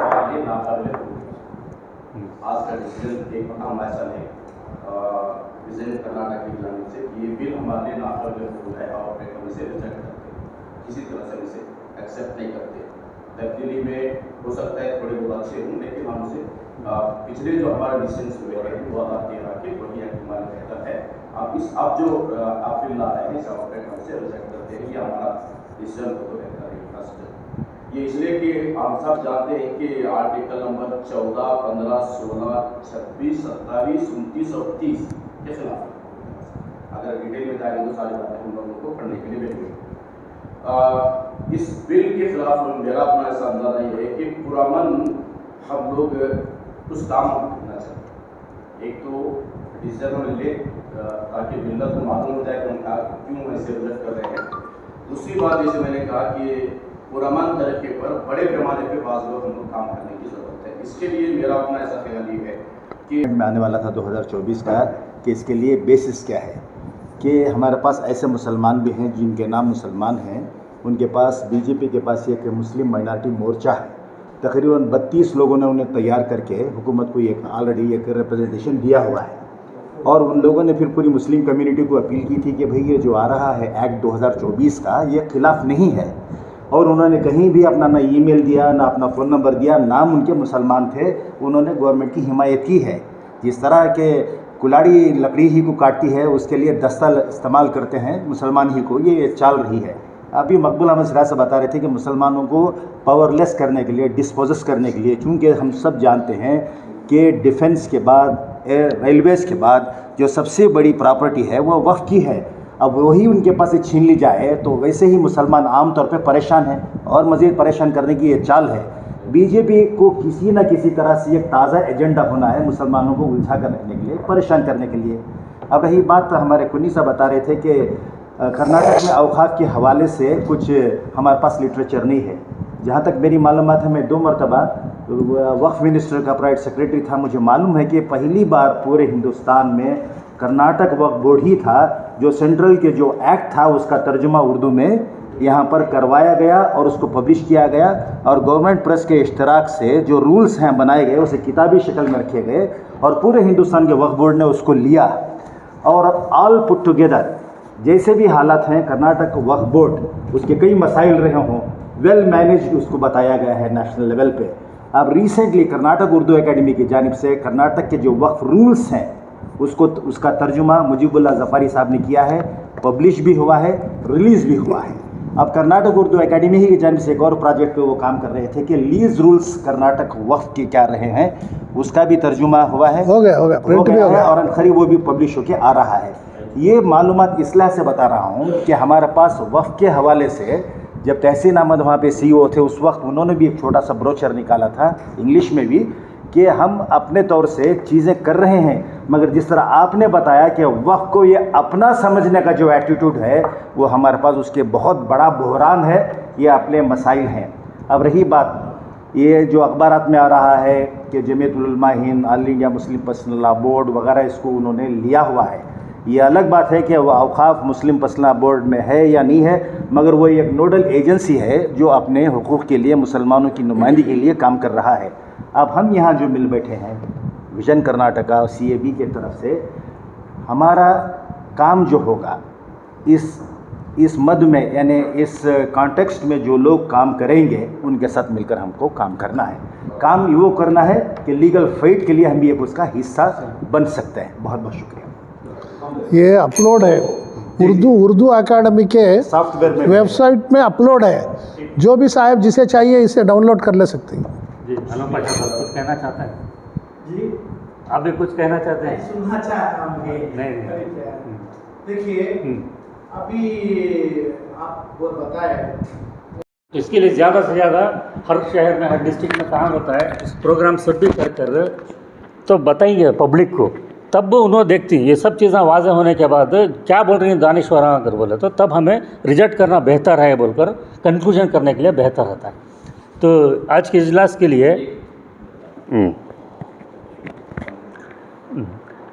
और ये नाकाबिल आज का डिसीजन एक अहम ऐसा है विजय कर्नाटक की जानिब से ये बिल हमारे लिए नाकाबिल है और हम इसे रिजेक्ट करते हैं, किसी तरह से इसे एक्सेप्ट नहीं करते। तब्दीली में हो सकता है थोड़े बहुत अच्छे हों, लेकिन हम उसे पिछले जो हमारे डिसीजन हुए हैं वो अदा के रखे वही हमारा बेहतर है। आप जो आप बिल ला रहे हैं इसे हम से रिजेक्ट करते हैं, ये हमारा डिसीजन हो बेहतर है। फर्स्ट ये इसलिए कि हम सब जानते हैं कि आर्टिकल नंबर 14, 15, 16, 26, 27, 29 और 30 के खिलाफ अगर डिटेल में जाएंगे तो सारी बातें हम लोगों को पढ़ने के लिए बैठेंगे। इस बिल के खिलाफ मेरा अपना ऐसा अंदाजा ये है कि पुरअमन हम लोग कुछ काम करना चाहते हैं। एक तो डिसीजन उन्होंने ले ताकि मिलत को मालूम हो जाए कि उनका क्यों ऐसे रिजेक्ट कर रहे हैं। दूसरी बात जैसे मैंने कहा कि पुरअमन तरीके पर बड़े पैमाने पे बाज़ लोग हमको काम करने की ज़रूरत है। इसके लिए मेरा अपना ऐसा ख्याल ये है कि में आने वाला था 2024 का, कि इसके लिए बेसिस क्या है कि हमारे पास ऐसे मुसलमान भी हैं जिनके नाम मुसलमान हैं, उनके पास बीजेपी के पास एक मुस्लिम माइनॉरिटी मोर्चा है, तकरीबन 32 लोगों ने उन्हें तैयार करके हुकूमत को एक ऑलरेडी एक रिप्रेजेंटेशन दिया हुआ है। और उन लोगों ने फिर पूरी मुस्लिम कम्युनिटी को अपील की थी कि भाई ये जो आ रहा है एक्ट 2024 का, ये खिलाफ नहीं है। और उन्होंने कहीं भी अपना ना ईमेल दिया, ना अपना फ़ोन नंबर दिया, नाम उनके मुसलमान थे, उन्होंने गवर्नमेंट की हिमायत की है। जिस तरह के कुलाड़ी लकड़ी ही को काटती है, उसके लिए दस्ता इस्तेमाल करते हैं मुसलमान ही को, ये चाल रही है। अभी मकबूल अहमद सिराज से बता रहे थे कि मुसलमानों को पावरलेस करने के लिए, डिस्पोजेस करने के लिए, चूँकि हम सब जानते हैं कि डिफेंस के बाद, रेलवेज़ के बाद जो सबसे बड़ी प्रॉपर्टी है वो वक्फ की है। अब वही उनके पास से छीन ली जाए तो वैसे ही मुसलमान आम तौर पे परेशान हैं और मज़ीद परेशान करने की ये चाल है। बीजेपी को किसी न किसी तरह से एक ताज़ा एजेंडा होना है मुसलमानों को उलझा कर रखने के लिए, परेशान करने के लिए। अब रही बात, हमारे कुन्नी साहब बता रहे थे कि कर्नाटक में औकाफ के हवाले से कुछ हमारे पास लिटरेचर नहीं है। जहाँ तक मेरी मालूमात है, मैं 2 मरतबा वक्फ मिनिस्टर का प्राइवेट सेक्रेटरी था, मुझे मालूम है कि पहली बार पूरे हिंदुस्तान में कर्नाटक वक्फ बोर्ड ही था जो सेंट्रल के जो एक्ट था उसका तर्जुमा उर्दू में यहाँ पर करवाया गया और उसको पब्लिश किया गया। और गवर्नमेंट प्रेस के इश्तराक से जो रूल्स हैं बनाए गए, उसे किताबी शक्ल में रखे गए और पूरे हिंदुस्तान के वक्फ बोर्ड ने उसको लिया। और ऑल पुट टुगेदर जैसे भी हालात हैं, कर्नाटक वक्फ बोर्ड, उसके कई मसाइल रहे हों, वेल मैनेज उसको बताया गया है नेशनल लेवल पे। अब रिसेंटली कर्नाटक उर्दू एकेडमी की जानिब से कर्नाटक के जो वक्फ रूल्स हैं उसका तर्जुमा मुजीबुल्लाह ज़फ़ारी साहब ने किया है, पब्लिश भी हुआ है, रिलीज़ भी हुआ है। अब कर्नाटक उर्दू एकेडमी ही की जानिब से एक और प्रोजेक्ट पे वो काम कर रहे थे कि लीज रूल्स कर्नाटक वक्फ के क्या रहे हैं, उसका भी तर्जुमा हुआ है, हो गया प्रिंट भी हो गया और खरी वो भी पब्लिश होकर आ रहा है। ये मालूमात इसलिए से बता रहा हूँ कि हमारे पास वक्फ के हवाले से जब तहसीन अहमद वहाँ पे CEO थे, उस वक्त उन्होंने भी एक छोटा सा ब्रोचर निकाला था इंग्लिश में भी कि हम अपने तौर से चीज़ें कर रहे हैं, मगर जिस तरह आपने बताया कि वक्फ को ये अपना समझने का जो एटीट्यूड है वो हमारे पास उसके बहुत बड़ा बहरान है, ये अपने मसाइल हैं। अब रही बात ये जो अखबारात में आ रहा है कि जमीयतुल उलमा Hind, all India Muslim personal law board वगैरह इसको उन्होंने लिया हुआ है, ये अलग बात है कि वह औकाफ मुस्लिम पर्सनल बोर्ड में है या नहीं है, मगर वो एक नोडल एजेंसी है जो अपने हुकूक़ के लिए, मुसलमानों की नुमाइंदगी के लिए काम कर रहा है। अब हम यहाँ जो मिल बैठे हैं विजन कर्नाटका और CAB के तरफ से, हमारा काम जो होगा इस मद में, यानी इस कॉन्टेक्स्ट में जो लोग काम करेंगे उनके साथ मिलकर हमको काम करना है। काम वो करना है कि लीगल फाइट के लिए हम भी एक उसका हिस्सा बन सकते हैं। बहुत बहुत शुक्रिया। ये अपलोड है उर्दू अकादमी के सॉफ्टवेयर में, वेबसाइट में अपलोड है। जो भी साहब जिसे चाहिए इसे डाउनलोड कर ले सकते हैं। जी आलम पाशा साहब कुछ कहना चाहते हैं? जी आप भी कुछ कहना चाहते हैं? सुनना चाहता हूँ। नहीं। देखिए अभी आप वो बताए, इसके लिए ज़्यादा से ज़्यादा हर शहर में, हर डिस्ट्रिक्ट में काम होता है, प्रोग्राम सब भी कर तो बताएंगे पब्लिक को, तब उन्होंने देखती ये सब चीज़ें वाज़ेह होने के बाद क्या बोल रही हैं दानिश्वरा अगर बोले तो तब हमें रिजेक्ट करना बेहतर है बोलकर कंक्लूजन करने के लिए बेहतर रहता है। तो आज के इजलास के लिए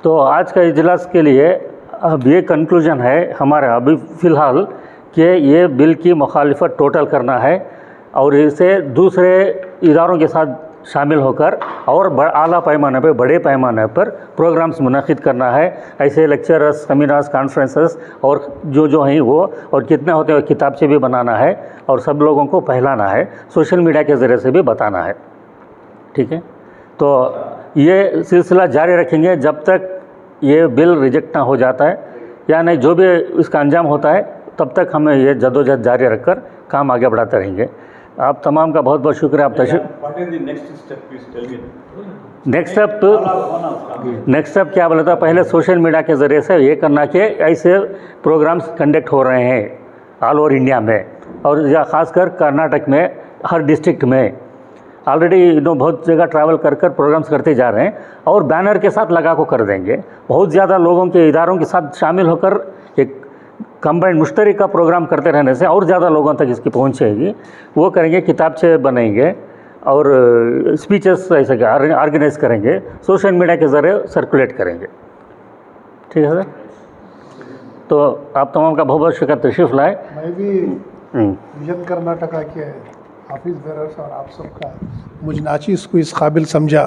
आज का इजलास के लिए अब ये कंक्लूजन है हमारा अभी फ़िलहाल कि ये बिल की मुखालिफत टोटल करना है और इसे दूसरे इदारों के साथ शामिल होकर और आला पैमाने पर, बड़े पैमाने पर प्रोग्राम्स मुनक़िद करना है। ऐसे लेक्चरर्स, सेमिनार्स, कॉन्फ्रेंसेस और जो हैं वो, और कितने होते हैं किताब से भी बनाना है और सब लोगों को फैलाना है, सोशल मीडिया के ज़रिए से भी बताना है। ठीक है, तो ये सिलसिला जारी रखेंगे जब तक ये बिल रिजेक्ट ना हो जाता है, या नहीं जो भी इसका अंजाम होता है तब तक हमें ये जदोजहद जारी रखकर काम आगे बढ़ाते रहेंगे। आप तमाम का बहुत बहुत शुक्रिया। आप नेक्स्ट स्टेप क्या बोला था? पहले सोशल मीडिया के ज़रिए से ये करना कि ऐसे प्रोग्राम्स कंडक्ट हो रहे हैं ऑल ओवर इंडिया में, और या ख़ासकर कर्नाटक में हर डिस्ट्रिक्ट में ऑलरेडी बहुत जगह ट्रैवल कर प्रोग्राम्स करते जा रहे हैं, और बैनर के साथ लगा को कर देंगे। बहुत ज़्यादा लोगों के, इदारों के साथ शामिल होकर एक कंबाइंड मुश्तरी का प्रोग्राम करते रहने से और ज़्यादा लोगों तक इसकी पहुँचेगी। वो करेंगे, किताबचे बनाएंगे और स्पीचेस ऐसे ऑर्गेनाइज करेंगे, सोशल मीडिया के ज़रिए सर्कुलेट करेंगे। ठीक है सर, तो आप तमाम का बहुत बहुत शुक्रिया तशरीफ़ लाए। मैं भी विजन कर्नाटका के ऑफिस बेरर्स और आप सबका मुझ नाचीज़ को इस काबिल समझा